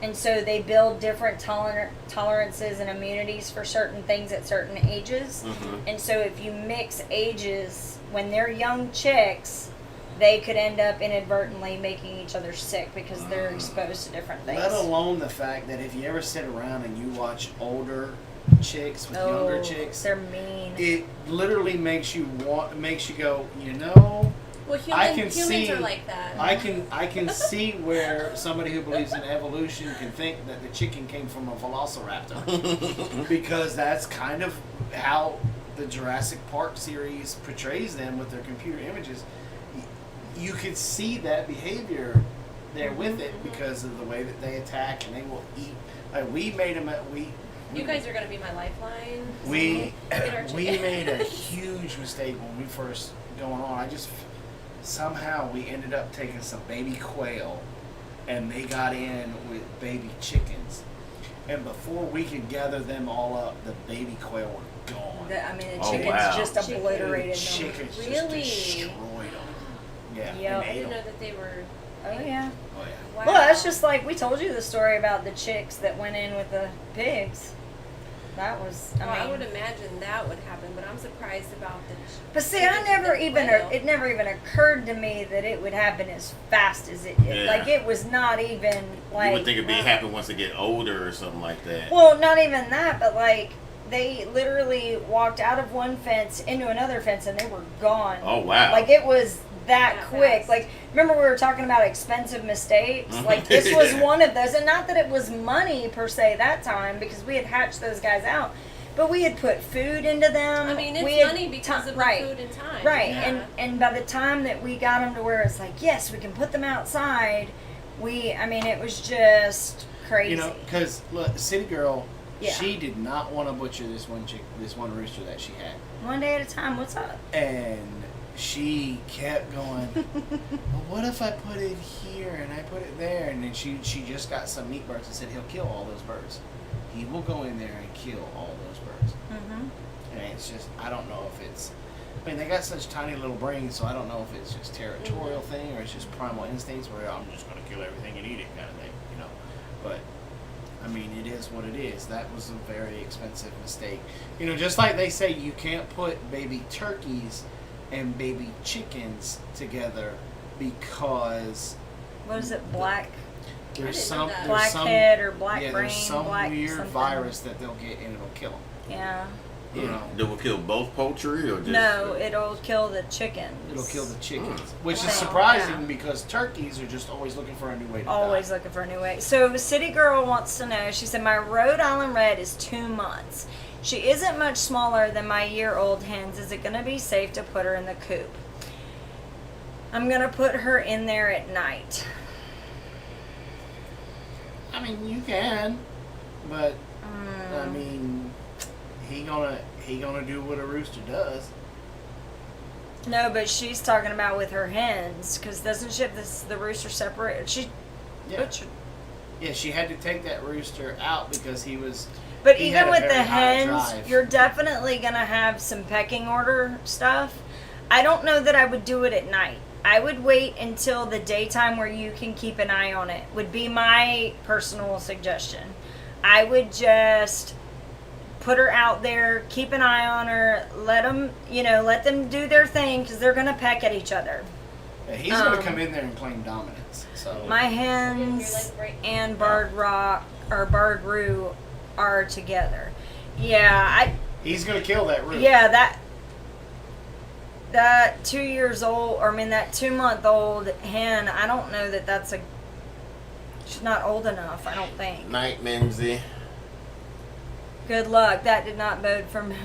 And so they build different tolerances and immunities for certain things at certain ages. Mm-hmm. And so if you mix ages, when they're young chicks, they could end up inadvertently making each other sick because they're exposed to different things. Let alone the fact that if you ever sit around and you watch older chicks with younger chicks, They're mean. it literally makes you go, you know, Well, I can humans see- are like that. I can see where somebody who believes in evolution can think that the chicken came from a velociraptor because that's kind of how the Jurassic Park series portrays them with their computer images. You could see that behavior there with it because of the way that they attack and they will eat. Like we made them. You guys are gonna be my lifeline. We Get our we chicken. made a huge mistake when we first going on. Somehow we ended up taking some baby quail, and they got in with baby chickens. and before we could gather them all up, the baby quail were gone. The Oh, chickens wow. just obliterated them. Chickens just Really? destroyed them. Yeah, Yep. and I ate didn't know them. that they were. Oh yeah. Oh yeah. Wow. Well, that's just like we told you the story about the chicks that went in with the pigs. That was, I would imagine that would happen, but I'm surprised about the. But see, chickens and the quail. it never even occurred to me that it would happen as fast as it did. Yeah. Like, it was not even, like... You would think it'd be happen once they get older or something like that. Well, not even that, but, like, they literally walked out of one fence into another fence and they were gone. Oh, wow. Like, it was that That quick. fast. Like, remember we were talking about expensive mistakes? Mhm. Like, this was Yeah. one of those. And not that it was money, per se, that time, because we had hatched those guys out. But we had put food into them. I mean, We it's had money because of the right. food and time. Right, Yeah. and by the time that we got them to where it's like, yes, we can put them outside, it was just crazy. You know, because look, City Girl, Yeah. she did not want to butcher this one rooster that she had, One day at a time, what's up? and she kept going. Well, what if I put it here and I put it there? And then she just got some meat birds and said he'll kill all those birds. He will go in there and kill all those birds. Mm-hmm. And it's just, I don't know if it's, I mean, they got such tiny little brains, so I don't know if it's just territorial thing or it's just primal instincts where I'm just going to kill everything and eat it kind of thing, you know. But, I mean, it is what it is. That was a very expensive mistake. You know, just like they say you can't put baby turkeys and baby chickens together because What is it, black there's didn't know some, that. there's some, blackhead or black yeah, brain? there's some black weird something. virus that they'll get and it'll kill them. Yeah. You know. That will kill both poultry or just... No, it'll kill the chickens. It'll kill the chickens, which is Wow. surprising Yeah. because turkeys are just always looking for a new way to Always die. looking for a new way. So, City Girl wants to know, she said, my Rhode Island Red is 2 months. She isn't much smaller than my year-old hens. Is it going to be safe to put her in the coop? I'm going to put her in there at night. I mean, you can, but I mean, he gonna do what a rooster does. No, but she's talking about with her hens, because doesn't she have the rooster separate? She Yeah. butchered. Yeah, she had to take that rooster out because he was. But he even had a with very the high hens, drive. you're definitely going to have some pecking order stuff. I don't know that I would do it at night. I would wait until the daytime where you can keep an eye on it, would be my personal suggestion. I would just put her out there, keep an eye on her, let them do their thing, because they're going to peck at each other. Yeah, he's gonna come in there and claim dominance. So My hens and Barred Rock or Barred Roo are together. Yeah, he's gonna kill that rooster. yeah, that 2 years old, or I mean that 2-month-old hen, I don't know that that's she's not old enough, I don't think. Night, Mimsy. Good luck. That did not bode for me.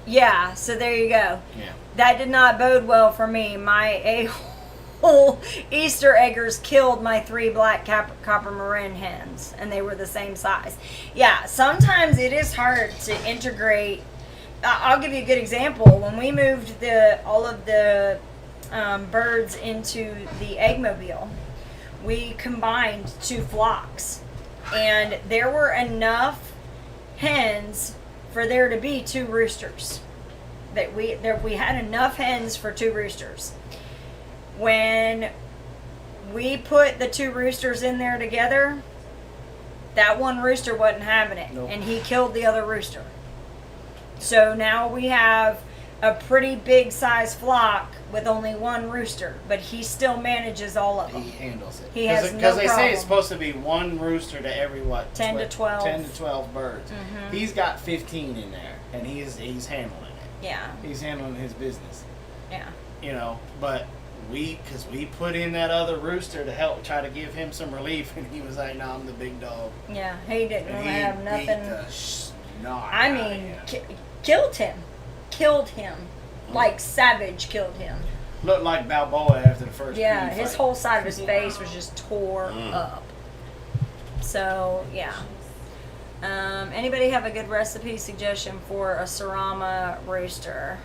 Yeah, so there you go. Yeah. That did not bode well for me. My a-hole Easter eggers killed my 3 black copper marin hens, and they were the same size. Yeah, sometimes it is hard to integrate. I'll give you a good example. When we moved all of the birds into the eggmobile, we combined 2 flocks, and there were enough hens for there to be 2 roosters. That we had enough hens for 2 roosters. When we put the 2 roosters in there together, that one rooster wasn't having it, Nope. and he killed the other rooster. So now we have a pretty big size flock with only 1 rooster, but he still manages all of them. He handles it. He has no Because they say problem. it's supposed to be 1 rooster to every 10 to 12. 10 to 12 birds. Mhm. He's got 15 in there, and he's handling it. Yeah, He's handling his business. yeah. You know, but because we put in that other rooster to help try to give him some relief, and he was like, "No, I'm the big dog." Yeah, he didn't And want he to have beat nothing. the snot I out of mean, him. killed him, like savage killed him. Looked like Balboa after the first. Yeah, Creed his fight. whole side of his face was just tore Mm. up. So yeah. Anybody have a good recipe suggestion for a Sarama rooster?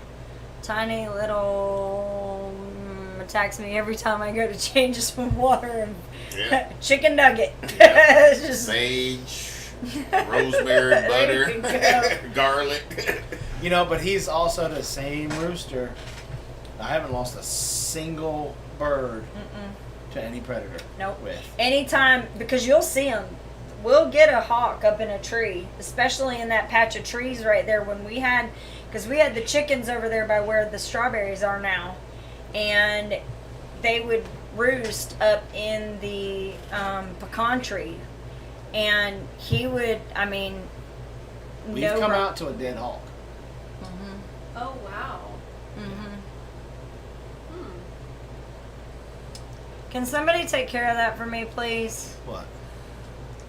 Tiny little attacks me every time I go to change some water and Yeah. chicken nugget. It's just Sage, rosemary, There you butter, garlic. You know, but he's also the same rooster. I haven't lost a single bird to any predator. Nope. With. Anytime, because you'll see them. We'll get a hawk up in a tree, especially in that patch of trees right there when we had, because we had the chickens over there by where the strawberries are now. And they would roost up in the pecan tree. And he would, I mean, We've come out to a dead hawk. Oh wow. Can somebody take care of that for me, please? What?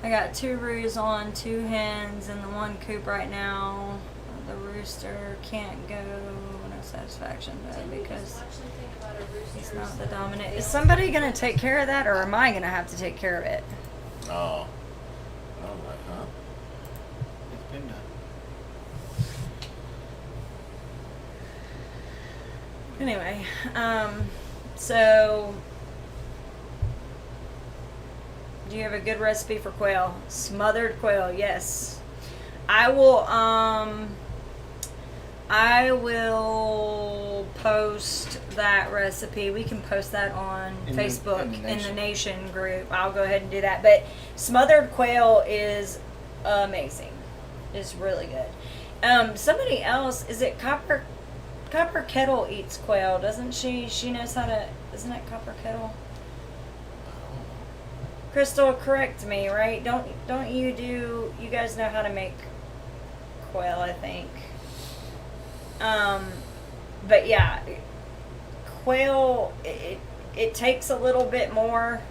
I got 2 roos on, 2 hens in the 1 coop right now. The rooster can't go, no satisfaction though, because he's not the dominant. Is somebody going to take care of that, or am I going to have to take care of it? Oh. All right, huh? It's been done. Anyway, so do you have a good recipe for quail? Smothered quail, yes. I will post that recipe. We can post that on Facebook in the Nation group. I'll go ahead and do that. But smothered quail is amazing. It's really good. Somebody else, is it Copper Kettle eats quail, doesn't she? She knows how to, isn't it Copper Kettle? Crystal, correct me, right? Don't you guys know how to make quail, I think. But yeah, quail, it takes a little bit more.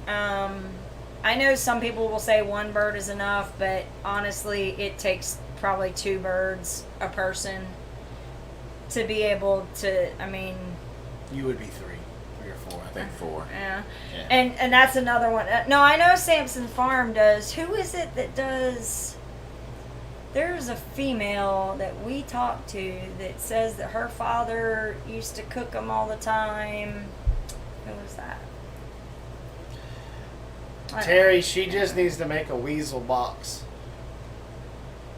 I know some people will say 1 bird is enough, but honestly, it takes probably 2 birds a person to be able to, I mean... You would be 3 or 4. I think 4. Yeah. And that's another one. No, I know Samson Farm does. Who is it that does... There's a female that we talked to that says that her father used to cook them all the time. Who was that? Terry, she just needs to make a weasel box.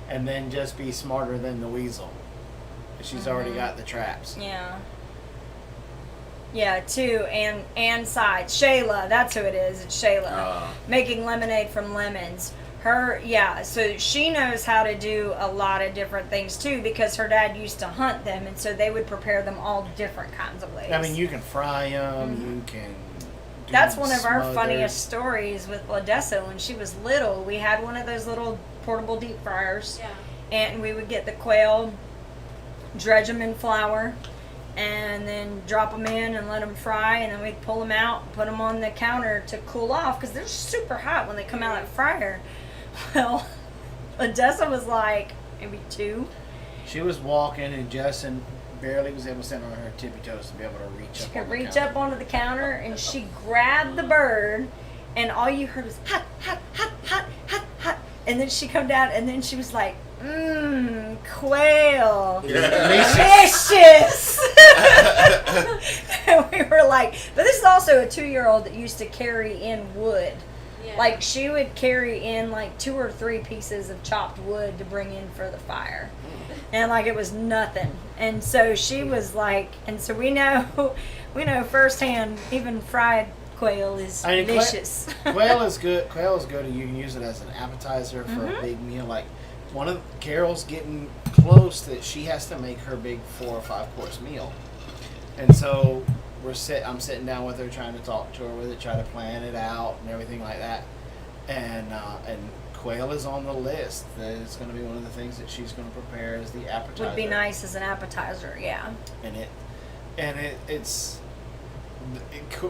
And then just be smarter than the weasel. She's already got the traps. Yeah. Yeah, 2 and sides. Shayla, that's who it is. It's Shayla. Making lemonade from lemons. So she knows how to do a lot of different things too, because her dad used to hunt them, and so they would prepare them all different kinds of ways. I mean, you can fry them, you can do That's one of our smothered. funniest stories with Ladessa. When she was little, we had one of those little portable deep fryers. Yeah. And we would get the quail, dredge them in flour, and then drop them in and let them fry, and then we'd pull them out, put them on the counter to cool off, because they're super hot when they come out of that fryer. Well, Odessa was like maybe 2. She was walking, and Justin barely was able to stand on her tippy toes to be able to reach She up. could on the reach counter. up onto the counter, and she grabbed the bird, and all you heard was hot, hot, hot, hot, hot, hot. And then she come down, and then she was like, quail. Delicious. And we were like, but this is also a 2-year-old that used to carry in wood. Yeah. Like, she would carry in like 2 or 3 pieces of chopped wood to bring in for the fire. And like, it was nothing. And so she was like, and so we know firsthand, even fried quail is delicious. Quail is good. Quail is good, and you can use it as an appetizer for a big meal. Like, one of Carol's getting close that she has to make her big 4 or 5 course meal. And so I'm sitting down with her, trying to talk to her with it, try to plan it out and everything like that. And quail is on the list. That it's going to be one of the things that she's going to prepare as the appetizer. Would be nice as an appetizer, yeah.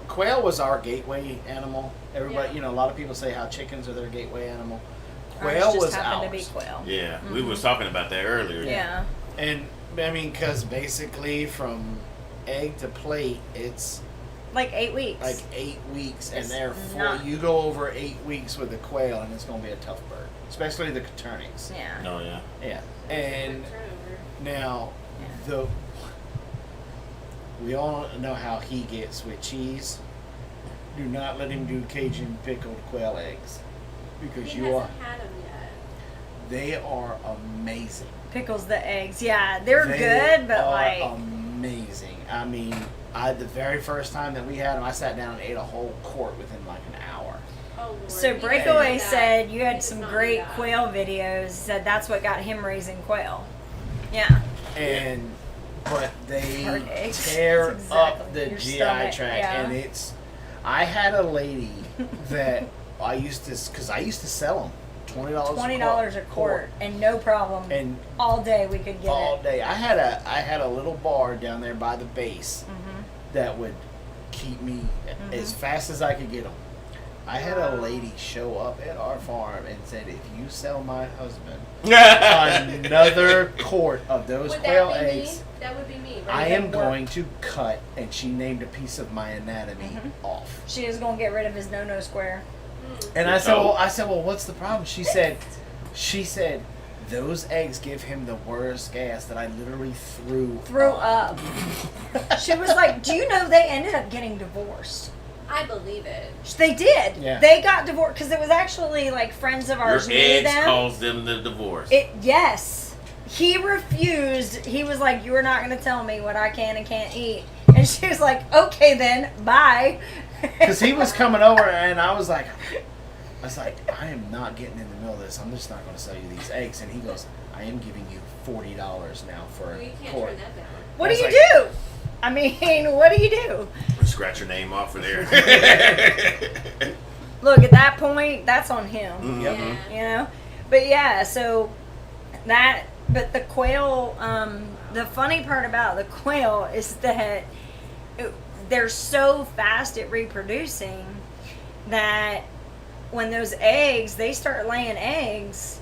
Quail was our gateway animal. Everybody, a lot of people say how chickens are their gateway animal. Quail Ours just was happened ours. to be quail. Yeah, we was talking about that earlier. Yeah. And I mean, because basically from egg to plate, it's Like 8 weeks. like 8 weeks, and It's therefore not- you go over 8 weeks with a quail, and it's going to be a tough bird, especially the Caturnix. Yeah. Oh yeah. Yeah, and now Yeah. we all know how he gets with cheese. Do not let him do Cajun pickled quail eggs, because He you are. hasn't had them yet. They are amazing. Pickles the eggs. Yeah, they're They good, but are like amazing. I mean, the very first time that we had them, I sat down and ate a whole quart within like an hour. Oh, Lord. So He Breakaway does that. said you He had does some not do great that. quail videos. Said that's what got him raising quail. Yeah. And but they Hard eggs. tear That's up exactly. the Your GI stomach, tract, yeah. and it's. I had a lady that I used to sell them $20 a quart, and no problem. and All day we could get all it. day. I had a little bar down there by the base Mm-hmm. that would keep me as fast as I could get them. I had a lady show up at our farm and said, "If you sell my husband another quart of those Would quail that be eggs, me? That would be me, right? I Right. am going to cut." And she named a piece of my anatomy off. She is gonna get rid of his no square. And I said, "Well, what's the problem?" She said, "Those eggs give him the worst gas that I literally threw Up. She was like, "Do you know they ended up getting divorced?" I believe it. They did. Yeah. They got divorced because it was actually like friends of Your ours knew eggs them. caused them the divorce. Yes. He refused. He was like, "You are not going to tell me what I can and can't eat." And she was like, "Okay then, bye." Because he was coming over, and I was like, "I am not getting in the middle of this. I'm just not going to sell you these eggs." And he goes, "I am giving you $40 now for Well, a you can't quart." turn that down. What I do you was do? I mean, what do you do? Scratch your name off of there. Look, at that point, that's on him. Mhm. Yep. Yeah. You know? But yeah, so but the quail, the funny part about the quail is that they're so fast at reproducing that when those eggs, they start laying eggs,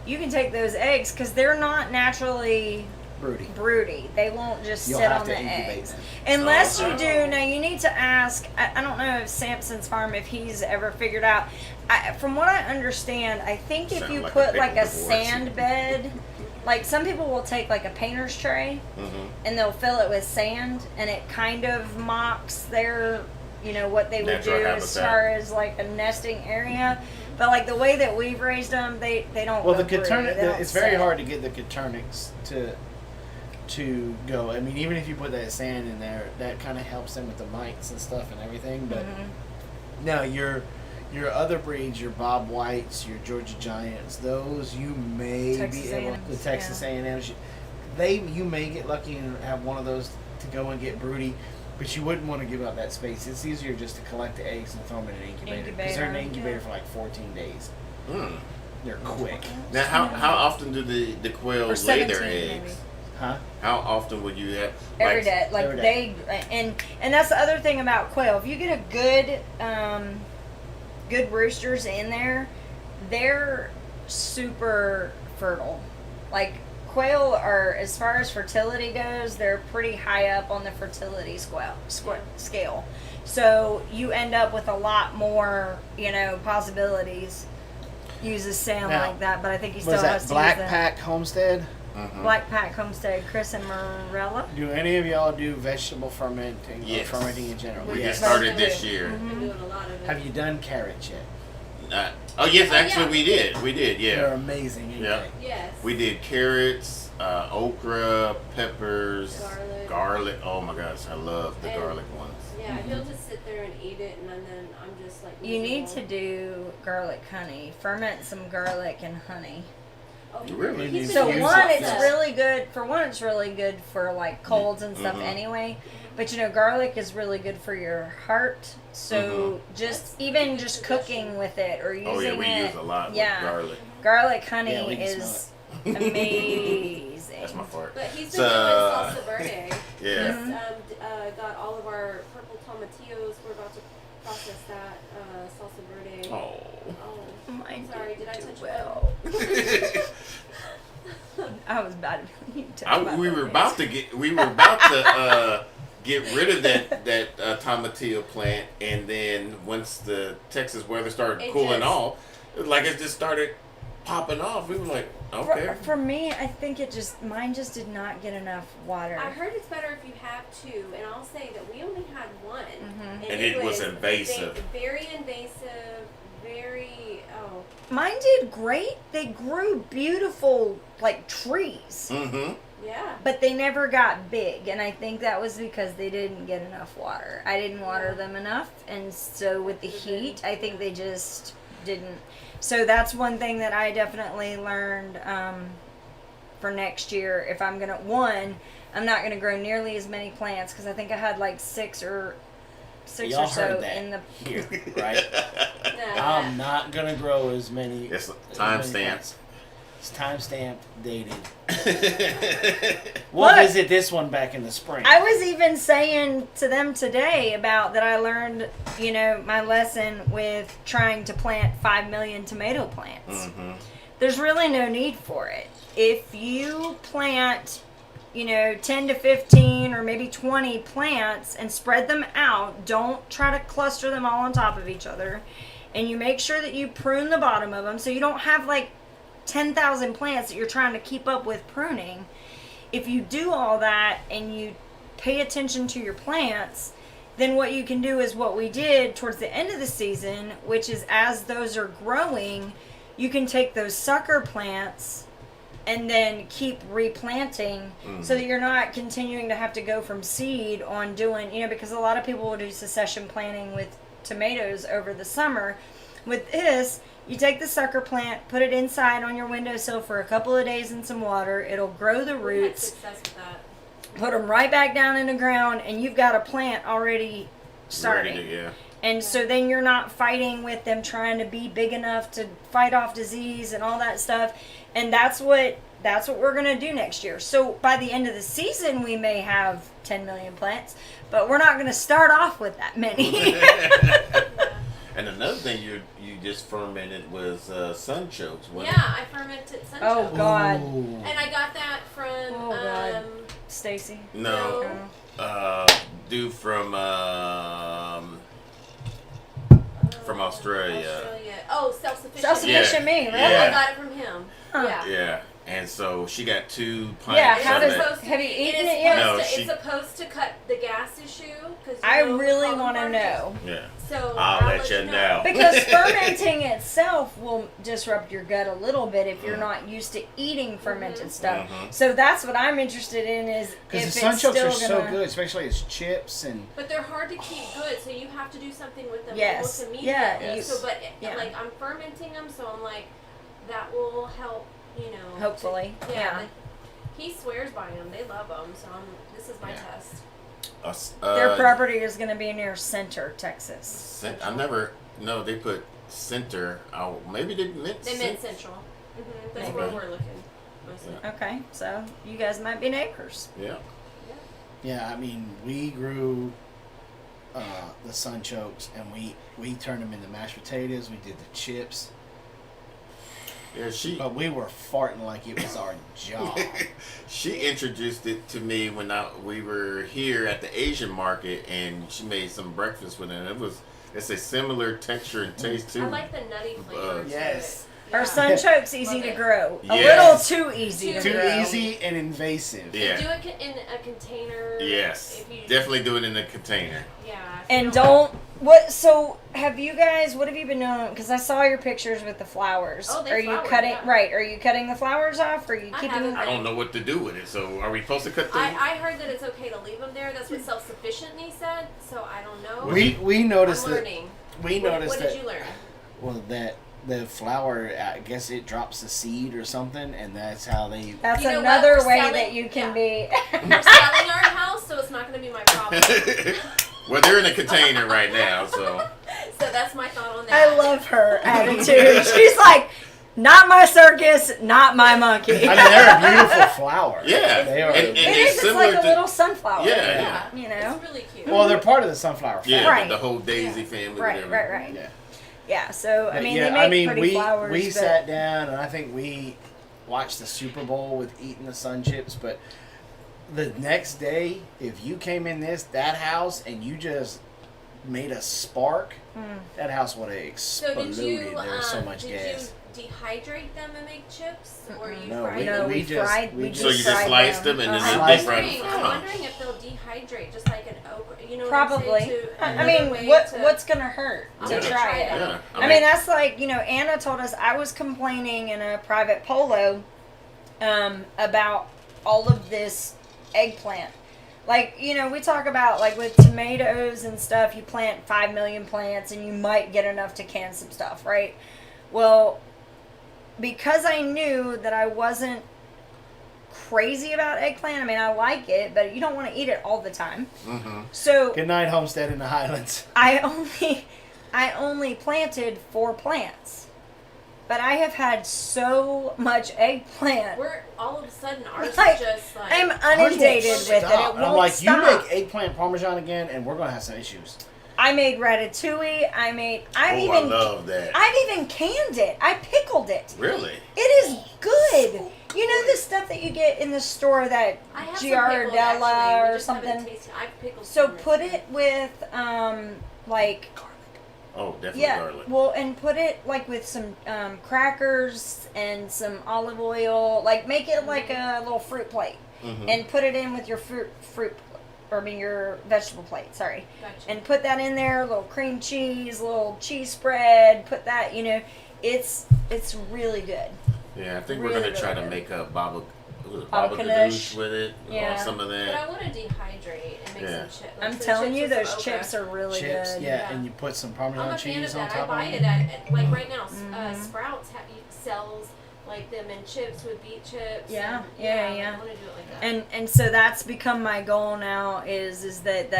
you can take those eggs because they're not naturally broody. They won't just You'll sit have on to the incubate eggs. them. Unless Oh. you do. Now, you need to ask. I don't know if Sampson's farm, if he's ever figured out. From what I understand, I think if Sound you like a put pickle like a divorce. sand bed, like some people will take like a painter's tray and they'll fill it with sand, and it kind of mocks their, what they would Natural do as habitat. far as like a nesting area. But like the way that we've raised them, they don't. Well, go the broody. They don't it's very sit. hard to get the Caturnix to go. I mean, even if you put that sand in there, that kind of helps them with the mites and stuff and everything. But no, your other breeds, your Bob Whites, your Georgia Giants, those you may Texas be able. A&Ms, The Texas A&Ms, you may get lucky and have one of those to go and get broody. But you wouldn't want to give up that space. It's easier just to collect the eggs and throw them in an incubator. Because they're in an incubator yeah. for like 14 days. Mm. They're quick. Now, how often do the Or quails lay their 17 eggs? maybe. Huh? How often would you have? Every day, like every day. and that's the other thing about quail. If you get a good roosters in there, they're super fertile. Like quail are, as far as fertility goes, they're pretty high up on the fertility scale. So you end up with a lot more, possibilities. Uses sand Now, like that, but I think he still Was that has to Black use the Pack Homestead? Black Pack Homestead. Chris and Morella. Do any of y'all do vegetable fermenting Yes. or fermenting in general? We We Yes. just started this year. Been doing a lot of it. Have you done carrots yet? Oh yes, actually yeah. we did. We did. They're Yeah, amazing. Ain't Yeah. they? Yes. we did carrots, okra, peppers, Garlic. Oh my gosh, I love the And- garlic ones. Yeah, he'll just sit there and eat it, and then I'm just like. You need to miserable. do garlic honey. Ferment some garlic and honey. Oh, Really? he's been So doing one, that. it's really good. For one, it's really good for like colds and stuff anyway. But garlic is really good for your heart. So just even just cooking with it or using Oh yeah, we it. use a lot Yeah. with garlic. Garlic honey Yeah, we can is amazing. That's my fart. But he's been So, doing salsa verde. Yeah. He's got all of our purple tomatillos. We're about to process that salsa verde. Oh. Oh, Mine sorry. Did I didn't touch do your well. I was bad. You touched my we were butt. about to get rid of that tomatillo plant, and then once the Texas weather started It cooling just- off, it just started popping off. We were like, okay. For me, I think mine just did not get enough water. I heard it's better if you have two, and I'll say that we only had one, And it was invasive. Very invasive, very, Mine did great. They grew beautiful, like, trees. Mm-hmm. yeah. But they never got big, and I think that was because they didn't get enough water. I didn't water them enough, and so with the heat, I think they just didn't. So that's one thing that I definitely learned for next year. If I'm gonna I'm not gonna grow nearly as many plants because I think I had like six or Y'all so heard that in the. here, right? I'm not gonna grow as many. It's timestamps. It's timestamp dated. We'll visit this one back in the spring. I was even saying to them today about that I learned, my lesson with trying to plant 5 million tomato plants. Mm-hmm. There's really no need for it. If you plant, 10 to 15 or maybe 20 plants and spread them out, don't try to cluster them all on top of each other. And you make sure that you prune the bottom of them so you don't have like 10,000 plants that you're trying to keep up with pruning. If you do all that and you pay attention to your plants, then what you can do is what we did towards the end of the season, which is as those are growing, you can take those sucker plants and then keep replanting so that you're not continuing to have to go from seed on doing, because a lot of people will do succession planting with tomatoes over the summer. With this, you take the sucker plant, put it inside on your windowsill for a couple of days in some water. It'll grow the We had roots. success with that. Put them right back down in the ground, and you've got a plant already starting. Ready to, yeah. And so then you're not fighting with them trying to be big enough to fight off disease and all that stuff. And that's what we're going to do next year. So by the end of the season, we may have 10 million plants, but we're not going to start off with that many. And another thing you just fermented was sunchokes. Yeah, I fermented sunchokes. Oh, God. Ooh. And I got that from, God. Stacy? No, Oh. dude from Australia. Oh, self-sufficient. Self-sufficient me, right? Yeah. I got it from him. Huh. Yeah. Yeah, and so she got 2 pints. Yeah, how of does that. have you eaten It it is yet? No, supposed to, she- it's supposed to cut the gas issue. Cause I really want to know. Yeah, So I'll let you know. Because fermenting itself will disrupt your gut a little bit if you're not used to eating fermented stuff. Mhm. So that's what I'm interested in is Because if the it's sunchokes still are so gonna... good, especially as chips and. But they're hard to keep good, so you have to do something with them Yes. almost Yeah, immediately. you- So, but yeah. like I'm fermenting them, so I'm like, that will help. Hopefully, yeah. like, he swears by them. They love them. So this is my test. Their property is going to be near Center, Texas. I never. No, they put center. Oh, maybe they meant. They meant Central. That's Maybe. where we're looking mostly. Okay, so you guys might be neighbors. Yeah. Yeah, I mean, we grew the sunchokes and we turned them into mashed potatoes. We did the chips. Yeah, But we were farting like it was our job. She introduced it to me when we were here at the Asian market, and she made some breakfast with it. It's a similar texture and taste too. I like the nutty flavor. to Yes. it. Our Yeah. sunchoke's easy Love to it. grow. A Yes. little too easy to Too grow. easy and invasive. Yeah. Do it in a container. Yes, If you, definitely do it in a container. Yeah. if you And so have you guys, what have you been doing? Because I saw your pictures with the flowers. Oh, they are you flowered, cutting, yeah. right, are you cutting the flowers off? Or are you I keeping haven't. them? I don't know what to do with it. So, are we supposed to cut them? I heard that it's okay to leave them there. That's what self-sufficient me said. So I don't know. We noticed I'm that. learning. We noticed What that. did you learn? Well, that the flower, I guess it drops the seed or something, and that's how they. That's You know what? another We're way selling- that you can be. We're selling our house, so it's not going to be my problem. Well, they're in a container right now, so. So that's my thought on that. I love her attitude. She's like, not my circus, not my monkey. I mean, they're a beautiful flower. Yeah. They are. And It is. It's similar like a to- little sunflower. Yeah, You It's know. really cute. Well, they're part of the sunflower family. Yeah, Right. the whole daisy family. Right. whatever. Right. Yeah. Yeah. So I But mean, yeah, they make pretty flowers. we but sat down and I think we watched the Super Bowl with eating the sun chips. But the next day, if you came in that house and you just made a spark, that house would have So exploded. did you? There was so much did gas. dehydrate them and make chips, or you No, fry we- them? we just- fried. we We just- So you just fried slice them and then Uh-huh. they Slice deep fry them. I'm wondering if they'll dehydrate just like an okra. You know, Probably. What I'm saying, to I another mean, way to, what's gonna hurt I'm to gonna try it? that. Yeah. I mean, that's like, Anna told us, I was complaining in a private polo about all of this eggplant. Like, we talk about, like, with tomatoes and stuff, you plant 5 million plants and you might get enough to can some stuff, right? Well, because I knew that I wasn't crazy about eggplant, I mean, I like it, but you don't want to eat it all the time. Mm-hmm. So Good night, Homestead in the Highlands. I only planted 4 plants. But I have had so much eggplant. We're all of a sudden ours Like, is just like I'm inundated with it. It Stop. won't I'm like, stop. you make eggplant parmesan again, and we're gonna have some issues. I made ratatouille. I love that. I've even canned it. I pickled it. Really? It is good. You know the stuff that you get in the store, that I have some pickled, actually. Giardella We or just haven't something. tasted- I've pickled So some put recently. it with like Oh, definitely yeah, garlic. well, and put it like with some crackers and some olive oil. Like make it like a little fruit plate, Mm-hmm. and put it in with your your vegetable plate. Sorry, Gotcha. and put that in there. A little cream cheese, a little cheese spread. Put that. It's really good. Yeah, I think Really, we're gonna try really to good. make a baba Baba ganoush with it, Yeah. or some of But that. I want to dehydrate and make Yeah. some chips. I'm Some telling chips you, with those some chips okra. are really Chips, good. yeah, Yeah. and you put some I'm Parmesan a fan cheese of on that. I top buy of it it. at like right now. Mhm. Sprouts sells like them in chips with beet chips. Yeah, and, yeah. I want to do it like that. And so that's become my goal now. Is that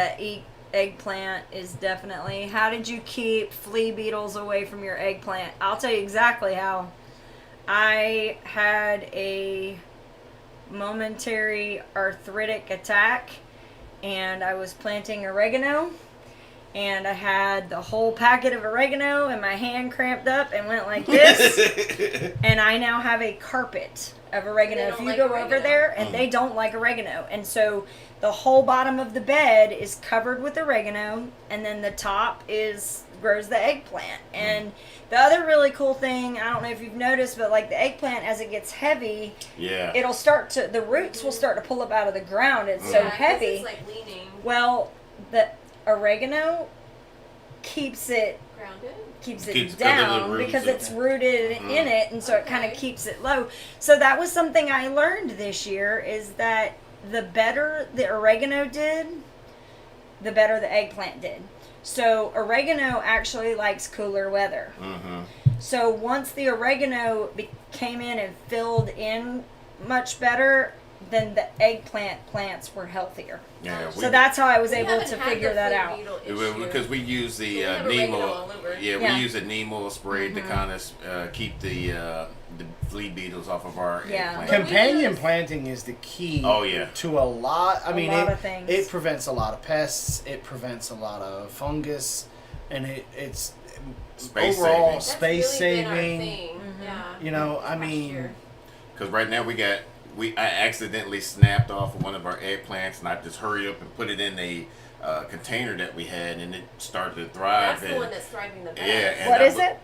eggplant is definitely. How did you keep flea beetles away from your eggplant? I'll tell you exactly how. I had a momentary arthritic attack, and I was planting oregano, and I had the whole packet of oregano, and my hand cramped up and went like this, and I now have a carpet of oregano. They If don't you like go over oregano. there, and they don't like oregano, and so the whole bottom of the bed is covered with oregano, and then the top grows the eggplant. And the other really cool thing, I don't know if you've noticed, but like the eggplant, as it gets heavy, Yeah. the roots will start to pull up out of the ground. It's so Yeah, 'cause heavy. It's like leaning, Well, the oregano keeps it grounded. Keeps down the roots because in it's rooted in it, and so it kind of Okay. keeps it low. So that was something I learned this year, is that the better the oregano did, the better the eggplant did. So oregano actually likes cooler weather. Mm-hmm. So once the oregano came in and filled in much better, then the eggplant plants were healthier. Yeah. So that's how I was We able haven't to had figure the that flea out. beetle issue. Because we use the We have neem oregano oil. all over. Yeah, Yeah. we use a neem oil spray to kind of keep the flea beetles off of our Yeah. eggplant. Companion use- planting is the key. Oh, yeah. To a lot. I mean, lot of things. it prevents a lot of pests. It prevents a lot of fungus, and it's Space overall saving. That's space really been our saving. thing. Yeah. You know, I Last mean, year. Because right now I accidentally snapped off one of our eggplants, and I just hurried up and put it in a container that we had, and it started to thrive. That's the and, one that's thriving the best. yeah, and What I is put- it?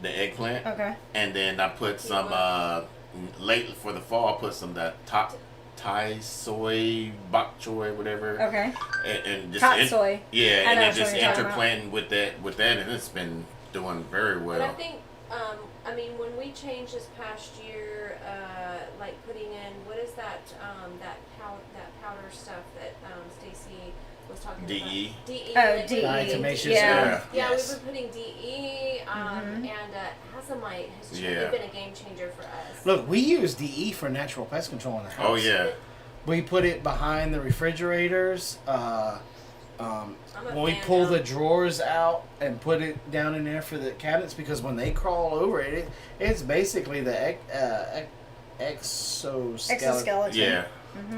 The eggplant. Okay. And then I put some late for the fall. I put some Thai soy, bok choy, whatever. Okay. And just Hot soy. Yeah, I and know then which just one you're talking about. interplanting with that, and it's been doing very well. But I think, I mean, when we changed this past year, like putting in, what is that, that powder stuff that Stacy was talking DE? about? DE. Oh, like DE. Diatomaceous Yeah. earth. Yeah, Yes. we've been putting DE, and azomite has Yeah. been a game changer for us. Look, we use DE for natural pest control in the house. Oh yeah. We put it behind the refrigerators. When we fan pull now. the drawers out and put it down in there for the cabinets, because when they crawl over it, it's basically the exoskeleton Yeah.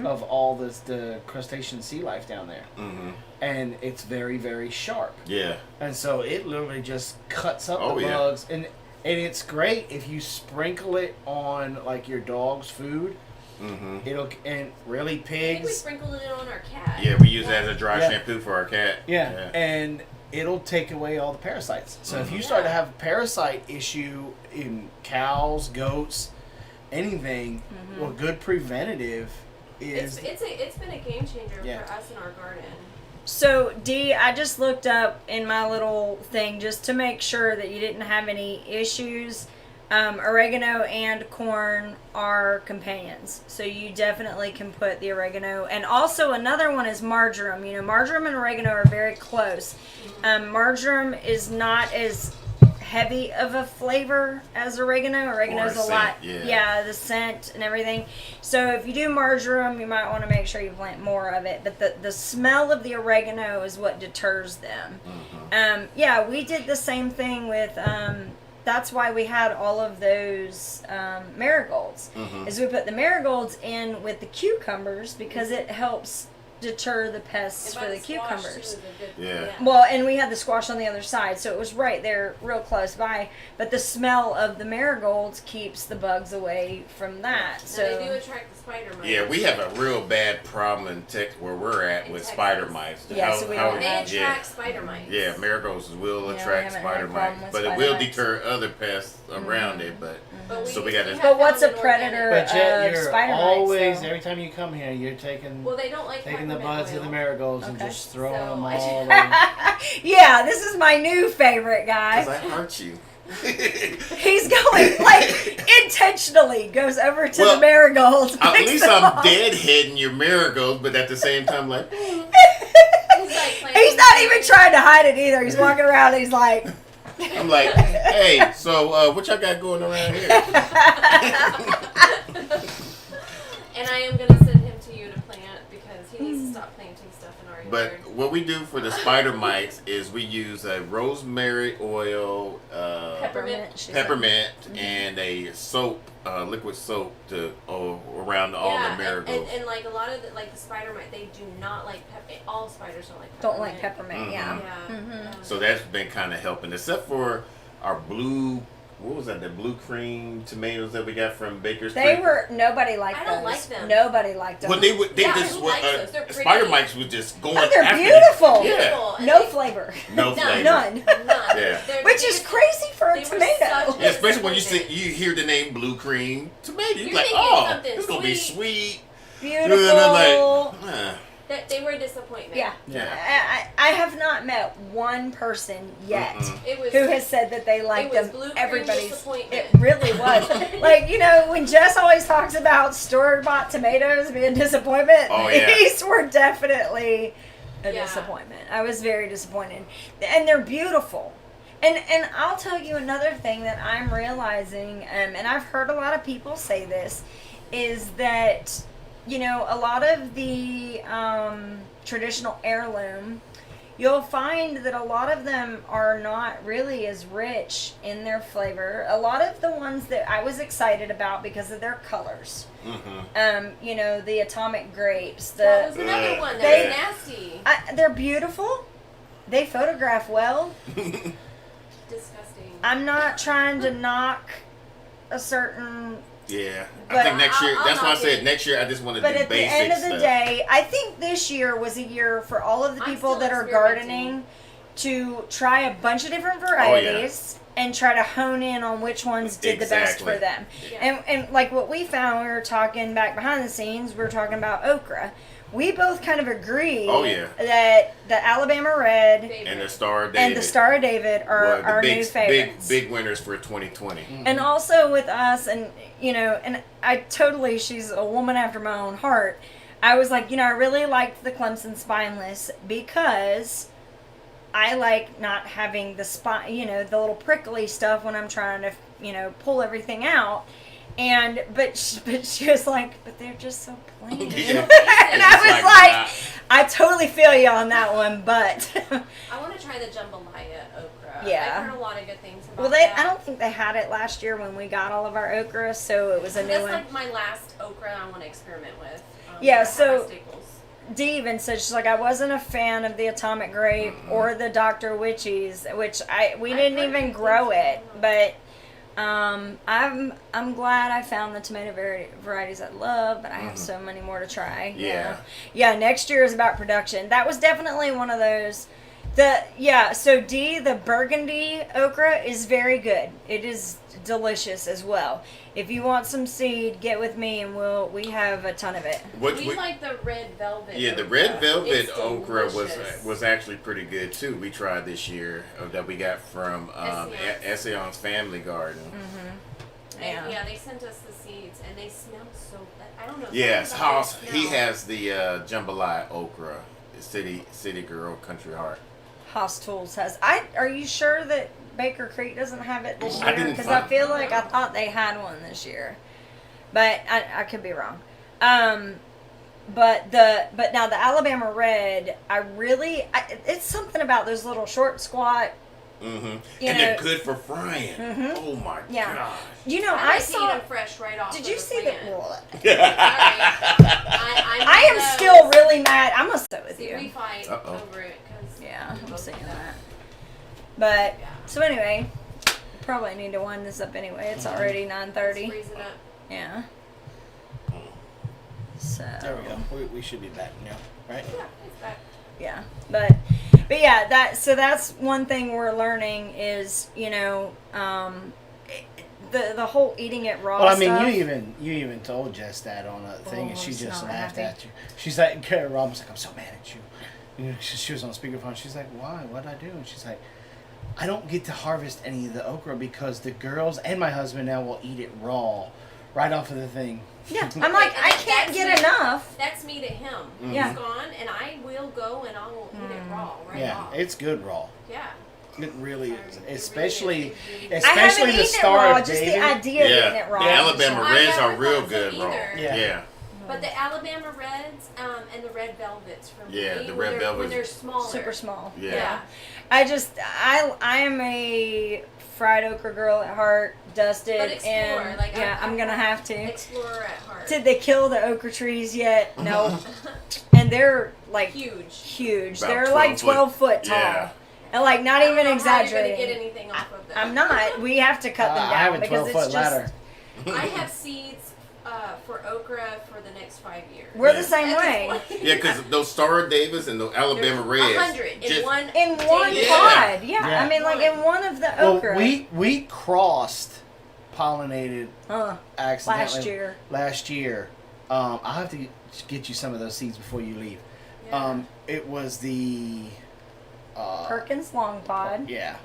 of all the crustacean sea life down there. Mm-hmm. And it's very, very sharp. Yeah. And so it literally just cuts up Oh, the yeah. bugs. And it's great if you sprinkle it on like your dog's food. Mm-hmm. It'll, and really I think we pigs. sprinkled it on our cat. Yeah, we use that as a dry Yeah. shampoo for our cat. Yeah. And it'll take away all the parasites. So if you start to have a parasite issue in cows, goats, anything, well, good preventative is... It's been a game changer Yeah. for us in our garden. So, Dee, I just looked up in my little thing just to make sure that you didn't have any issues. Oregano and corn are companions. So you definitely can put the oregano. And also another one is marjoram. You know, marjoram and oregano are very close. Marjoram is not as heavy of a flavor as oregano. Oregano's a lot, the scent and everything. So if you do marjoram, you might want to make sure you plant more of it. But the smell of the oregano is what deters them. We did the same thing with. That's why we had all of those marigolds. Is we put the marigolds in with the cucumbers because it helps deter the pests for the cucumbers. Well, and we had the squash on the other side, so it was right there, real close by. But the smell of the marigolds keeps the bugs away from that. Now, so they do attract the spider mites. Yeah, we have a real bad problem in where we're at with Texas. spider mites. Yeah, so we don't They have- attract spider mites. Yeah, marigolds will Yeah, we attract haven't spider had a problem mites, with but it spider will mites. deter other pests around it. But so we got to. But what's a predator? But yet you're spider mites, always, so- every time you come here, you're taking Well, they don't like the peppermint buds of the oil. marigolds and Okay. just throwing So them I- all over. Yeah, this is my new favorite guy. Because I hurt you. He's going, like, intentionally goes over to Well, the marigolds. At picks least them I'm off. deadheading your marigolds, but at the same time, like, He's like planting He's not even trying to hide it either. He's walking around and he's like, I'm like, hey, so what y'all got going around here? And I am gonna send him to you to plant because he needs to stop planting stuff in our But yard. what we do for the spider mites is we use a rosemary oil, Peppermint. she said. peppermint, and a soap, liquid soap to around all the marigolds. and like a lot of the spider mite, they do not like all spiders don't like peppermint. Don't like peppermint, yeah. Yeah. So that's been kind of helping, except for our blue. What was that? The blue cream tomatoes that we got from Baker's They Creek? were, nobody liked I those. don't like them. Nobody liked them. Well, they Yeah, just who were. likes those? They're pretty. Spider mites was just going. Oh, they're after beautiful. You. Yeah. Beautiful. And No they- flavor. No flavor. None. None. Yeah. They're- Which they is just- crazy for they a were tomato. such Yeah, especially when you disappointment. hear the name blue cream tomato, you're You're like, thinking oh, something it's gonna be sweet. sweet. Beautiful. And I'm like, huh. They were a disappointment. Yeah. Yeah. I have not met one person yet It was. who has said that they like was them. blue cream Everybody's. disappointment. It really was. Like, you know, when Jess always talks about store-bought tomatoes being disappointment, Oh, yeah. these were definitely a Yeah. disappointment. I was very disappointed. And they're beautiful. And I'll tell you another thing that I'm realizing, and I've heard a lot of people say this, is that, you know, a lot of the traditional heirloom, you'll find that a lot of them are not really as rich in their flavor. A lot of the ones that I was excited about because of their colors, you know, the atomic grapes, That was the another one. they- That was nasty. they're beautiful. They photograph well. Disgusting. I'm not trying to knock a certain, Yeah, I But think next year. I'll That's why I knock said it. next year I just want to but do at the basic end of the stuff. day, I think this year was a year for all of the I'm people still that are experimenting. gardening to try a bunch of different varieties and try to hone in on which ones did the best Exactly. for them. Yeah. And like what we found, we were talking back behind the scenes, we were talking about okra. We both kind of agree Oh, yeah. that the Alabama Red Favorite. And the Star of David. and the Star of David are were the our big, new favorites. Big winners for 2020. And also with us, and you know, and I totally, she's a woman after my own heart. I was like, you know, I really liked the Clemson Spineless because I like not having the spine, you know, the little prickly stuff when I'm trying to, you know, pull everything out. And but she was like, but they're just so plain. Yeah. And I was It's like, nah. I totally feel you on that one, but I want to try the jambalaya okra. Yeah. I've heard a lot of good things about well, that. I don't think they had it last year when we got all of our okra, so it was a new That's one. like my last okra I want to experiment with. Yeah, I have so- my staples. Dee even said she's like, I wasn't a fan of the atomic grape or the Dr. Witchies, which we I've didn't heard even good grow things it, about it. but I'm glad I found the tomato varieties I love, but I have so many more to try. Yeah. Yeah, next year is about production. That was definitely one of those So the burgundy okra is very good. It is delicious as well. If you want some seed, get with me and we have a ton of it. We like the red velvet. Yeah, the okra. red velvet It's okra delicious. was actually pretty good too. We tried this year that we got from Ession's Family Garden. Mm-hmm. And they sent us the seeds, and they smell so. I don't know. Yes, something about Haas. the He smell. has the jambalaya okra, City Girl Country Heart. Haas Tools has. Are you sure that Baker Creek doesn't have it this I year? didn't Because find I feel it. like I thought they had one this year, but I could be wrong. But now the Alabama Red, it's something about those little short squat. Mm-hmm. And You they're know- good for frying. Mhm. Oh my Yeah. gosh. You know, I I like to eat saw. them fresh right off. Did of you the see plant. that? I am those. still really mad. I'm gonna sit with See, we you. fight Uh-oh. over it because Yeah, I'm seeing that. But so anyway, probably need to wind this up anyway. It's already 9:30. Freeze it up. Yeah. So There we go. We should be back now, right? Yeah, it's back. yeah, but yeah, that's one thing we're learning is the whole eating it raw. Well, I mean, stuff. you even told Jess that on a thing, and she she's just not laughed happy. at you. She's like, Rob was like, "I'm so mad at you." She was on speakerphone. She's like, "Why? What'd I do?" And she's like, "I don't get to harvest any of the okra because the girls and my husband now will eat it raw, right off of the thing." Yeah, I'm like, I can't That's get me. enough. That's me to him. Yeah. He's gone, and I will go and I will eat it raw right Yeah, off. it's good raw. Yeah. It really is, It really especially is. I especially haven't the eaten it Star raw. of Just David. the idea of eating it raw. The Alabama I Reds never are real thought so good raw. either. Yeah. But the Alabama Reds and the Red Velvets for Yeah, me, the when Red they're, Velvets- when they're smaller. Super small. Yeah. I am a fried okra girl at heart, dusted, But explore, and like, I'm gonna have to. Explorer at heart. Did they kill the okra trees yet? No. And they're like Huge. About They're like 12 foot tall. Yeah. And like not I don't even know how exaggerating. You're gonna get anything off of them. I'm not. We have to cut them down I have a because 12-foot it's ladder. just I have seeds for okra for the next 5 years. we're Yeah. the same At this way. point. Yeah, because those Star Davis and the Alabama There's Reds. 100 in just- one. In one daily. pod. Yeah. Yeah. I mean like in one of the Well, okra. we crossed pollinated accidentally last year. I'll have to get you some of those seeds before you leave. Yeah. It was the Perkins long pod. yeah.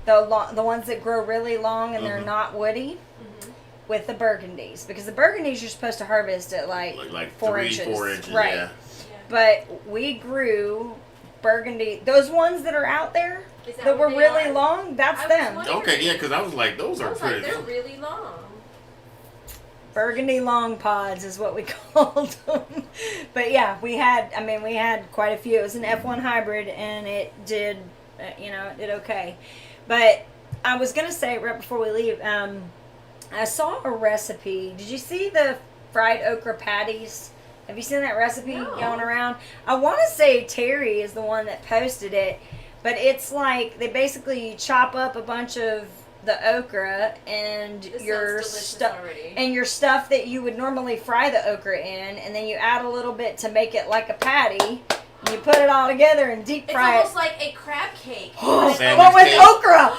The ones that grow really long and they're not woody. Mhm. With the burgundies, because the burgundies you're supposed to harvest at like like 4 3, inches. 4 inches. right? Yeah. But we grew burgundy. Those ones that are out there Is that that what were they really are? long, that's I was them. wondering. Okay, yeah, because I was like, those I are was like, pretty. they're really long. Burgundy long pods is what we called them. But yeah, we had quite a few. It was an F1 hybrid, and it did, it did okay. But I was gonna say right before we leave, I saw a recipe. Did you see the fried okra patties? Have you seen that recipe No. going around? I want to say Terry is the one that posted it, but it's like they basically chop up a bunch of the okra and This your sounds delicious stuff already. and your stuff that you would normally fry the okra in, and then you add a little bit to make it like a patty. And you put it all together and deep It's fry almost it. like a crab cake. Sandwich But with cake. okra.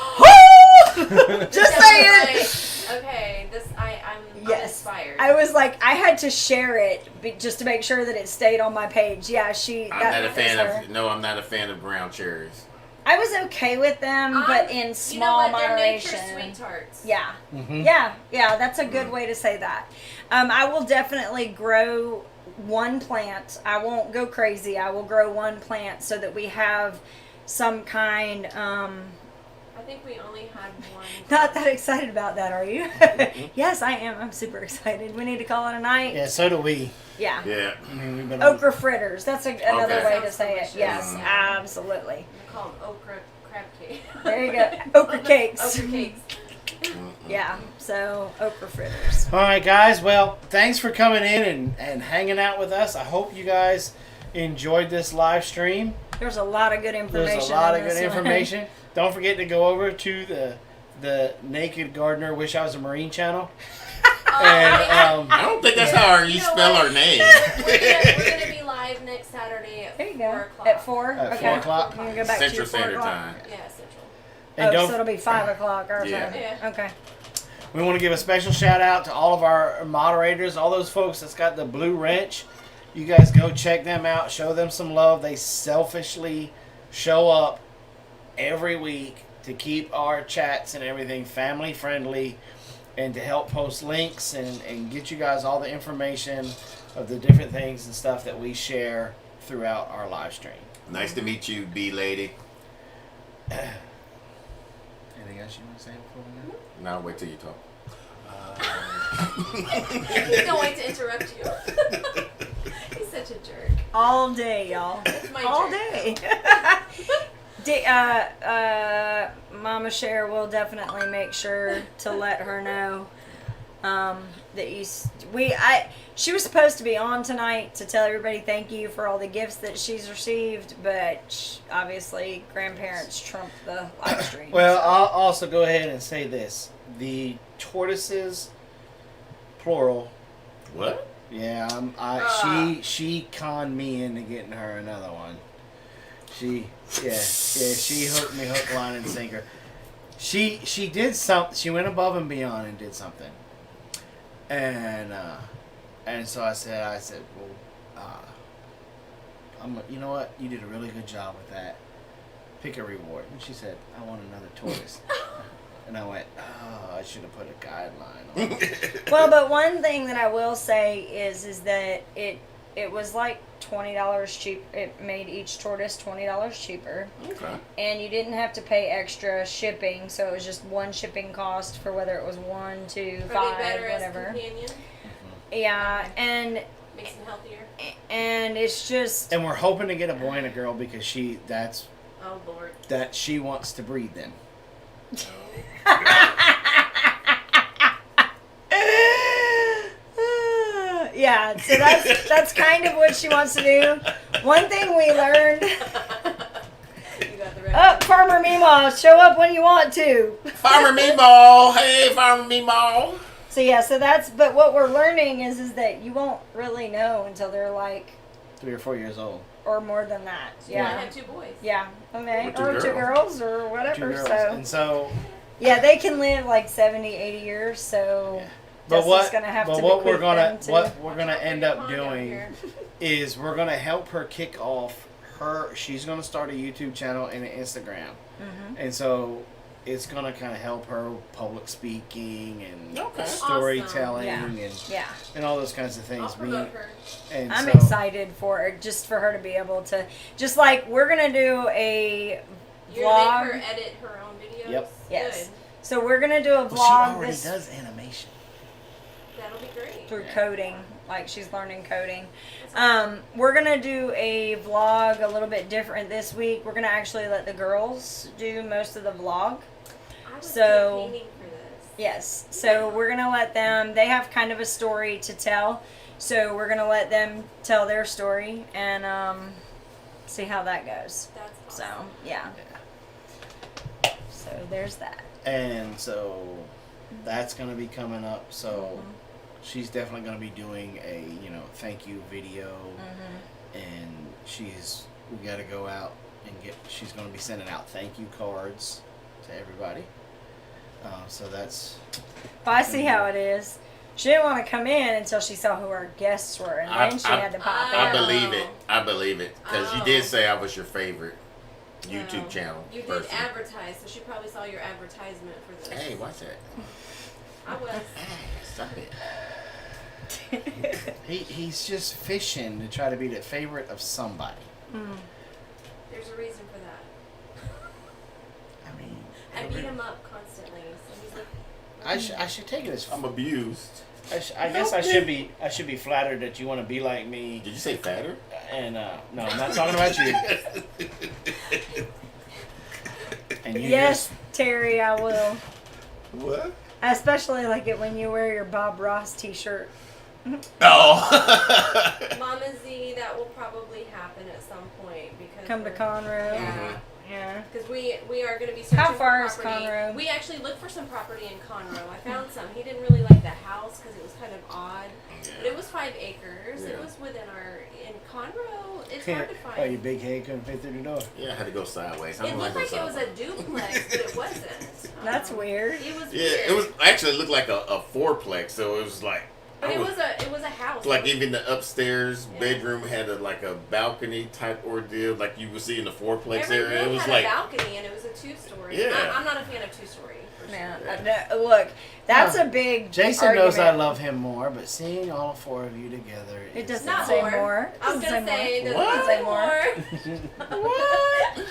Just saying. Okay, I'm Yes. inspired. I was like, I had to share it just to make sure that it stayed on my page. Yeah, I'm not a fan her. of. No, I'm not a fan of ground cherries. I was okay with them, but in small moderation. They're nature's sweet tarts. Yeah. Mm-hmm. Yeah, that's a good way to say that. I will definitely grow one plant. I won't go crazy. I will grow one plant so that we have some kind. I think we only had one. Not that excited about that, are you? Yes, I am. I'm super excited. We need to call it a night. Yeah, so do we. Yeah. Yeah. I mean, we've been on, Okra fritters. That's another Okay. way to Sounds say it. delicious. Yes, Mhm. absolutely. We call them okra crab cake. There you go. Okra cakes. Okra cakes. Yeah. So okra fritters. All right, guys. Well, thanks for coming in and hanging out with us. I hope you guys enjoyed this live stream. There's a lot of good information. There's a lot in of good this one. information. Don't forget to go over to the Naked Gardener Wish I Was a Marine channel. And I don't think that's how you spell what? our name. We're gonna be live next Saturday at There you go. o'clock. At 4? At okay. 4 o'clock? I'm gonna go back to Central your 4 Standard o'clock. Time. Yeah, Central. And Oh, so it'll be 5 o'clock our Yeah. time. Yeah. Okay. we want to give a special shout out to all of our moderators, all those folks that's got the blue wrench. You guys go check them out, show them some love. They selfishly show up every week to keep our chats and everything family friendly and to help post links and get you guys all the information of the different things and stuff that we share throughout our live stream. Nice to meet you, B lady. Anything else you want to say before we go? Now wait till you talk. He's going to interrupt you. He's such a jerk. All day, y'all. That's my All jerk. day. Mama Cher will definitely make sure to let her know that she was supposed to be on tonight to tell everybody thank you for all the gifts that she's received, but obviously grandparents trumped the live stream. Well, I'll also go ahead and say this. The tortoises, plural. What? Yeah, she conned me into getting her another one. She hooked me hook, line, and sinker. She did something. She went above and beyond and did something. And so I said, well, you know what? You did a really good job with that. Pick a reward. And she said, I want another tortoise. And I went, oh, I should have put a guideline on it. Well, but one thing that I will say is that it was like $20 cheap. It made each tortoise $20 cheaper. Okay. And you didn't have to pay extra shipping, so it was just one shipping cost for whether it was 1, 2, 5, Are they better whatever. as companion? Yeah, and Makes them healthier. it's just And we're hoping to get a boy and a girl because Oh Lord. that she wants to breed them. yeah, so that's kind of what she wants to do. One thing we learned. You got the right. Farmer Meemaw, show up when you want to. Farmer Meemaw. Hey, Farmer Meemaw. So yeah, but what we're learning is that you won't really know until they're like 3 or 4 years old. or more than that. I Yeah. had 2 boys. Yeah. Okay. Or Or 2 2 girls or whatever. 2 girls. So And so yeah, they can live like 70, 80 years. So But Dustin's gonna have to what we're bequeath gonna them to- what we're gonna Watch out end for your up pond down doing here. is we're gonna help her kick off she's gonna start a YouTube channel and an Instagram. Mhm. And so it's gonna kind of help her public speaking and Okay. storytelling Awesome. and Yeah. all those kinds of I'll things. promote her. And I'm so, excited for her, just for her to be able to, just like we're gonna do a You're gonna make vlog. her edit her own videos? Yep. Yes. Good. So we're gonna do a Well, she vlog already this does animation. That'll be great. through coding, like she's learning coding. We're gonna do a vlog a little bit different this week. We're gonna actually let the girls do most of the vlog. I was So- campaigning for this. Yes. So we're gonna let them. They have kind of a story to tell. So we're gonna let them tell their story and see how that goes. That's So awesome. yeah. So there's that. And so that's gonna be coming up. So she's definitely gonna be doing a thank you video. And we got to go out and she's going to be sending out thank you cards to everybody. So that's. Well, I see how it is. She didn't want to come in until she saw who our guests were, and then she had to pop I in. believe it. I believe it. Because you did Oh. say I was your favorite YouTube No. channel You did person. advertise, so she probably saw your advertisement for this. Hey, watch that. I was. Stop it. He's just fishing to try to be the favorite of somebody. There's a reason for that. I mean, I beat him up constantly, so he's like, I should take it as. I'm abused. I guess I should be flattered that you want to be like me. Did you say fatter? And no, I'm not talking about you. And you Yes, Terry, I will. What? I especially like it when you wear your Bob Ross T-shirt. Oh. Mama Z, that will probably happen at some point because Come to we're- Conroe. Yeah. Yeah. Because we are going to be searching How far for is property. Conroe? We actually looked for some property in Conroe. I found some. He didn't really like the house because it was kind of odd, but it was 5 acres. Yeah. It was within in Conroe. It's hard to find. Oh, your big head couldn't fit through the door. Yeah, I had to go sideways. I It don't looked like go it was a sideways. duplex, but it wasn't. That's weird. It was Yeah, weird. it was actually it looked like a fourplex, so it was like. But it was a house. Like even the upstairs Yeah. bedroom had a balcony type ordeal, like you would see in the fourplex Every area. It room was had like a balcony, and it was a 2-story. Yeah. I'm not a fan of 2-story. Yeah. Look, that's a big. Jason knows I argument. love him more, but seeing all 4 of you together, It is- doesn't Not say more. more. I was Doesn't gonna say, more. it What? doesn't say more. What?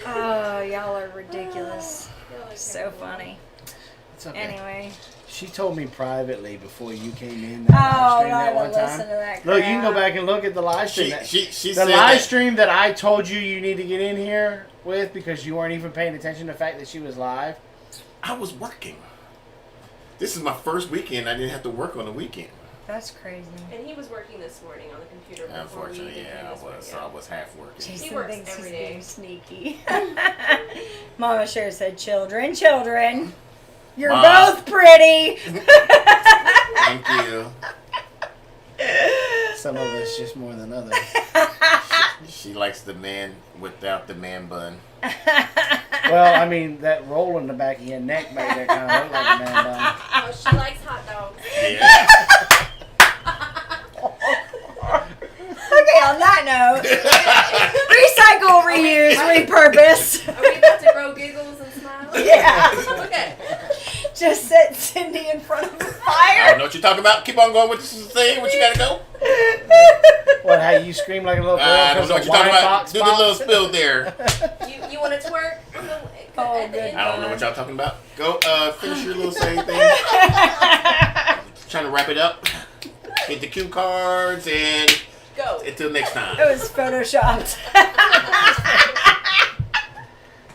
Oh, y'all are ridiculous. So funny. It's okay. Anyway. She told me privately before you came in that live Oh, stream I that one would listen to time. that. Look, you can go crap. back and look at the live stream. she the said live that stream that I told you need to get in here with because you weren't even paying attention to the fact that she was live. I was working. This is my first weekend. I didn't have to work on the weekend. That's crazy. And he was working this morning on the computer. before we Unfortunately, came yeah, this morning, I was half working. Jason works thinks every he's day. being sneaky. Mama sure said, "Children, you're Mom. both pretty." Thank you. Some of us just more than others. She likes the man without the man bun. Well, I mean, that roll in the back of your neck made her kind of look like a man bun. Oh, she likes hot dogs. Yeah. Okay, on that note, recycle, reuse, repurpose. Are we about to grow giggles and smiles? Yeah. Okay. Just set Cindy in front of a I don't fire. know what you're talking about. Keep on going with this thing. What you gotta go? What, how you scream like a little girl I don't because know what a you're talking wine about. box Do the little pops? spill there. You want to twerk? Oh, At the end good. I don't know what y'all talking about. Go finish your little saying thing. Trying to wrap it up. Hit the cue cards and Go. until next time. It was photoshopped.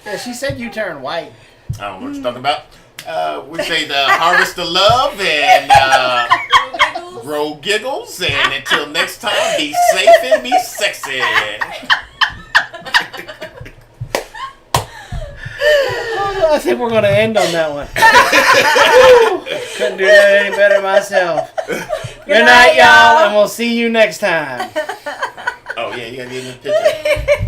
Yeah, she said you turn white. I don't know what you're talking about. We say the harvest of love and Giggles. grow giggles. And until next time, be safe and be sexy. I think we're going to end on that one. Couldn't do that any better myself. Good night, y'all, and we'll see you next time. Oh, yeah, you gotta get in the picture.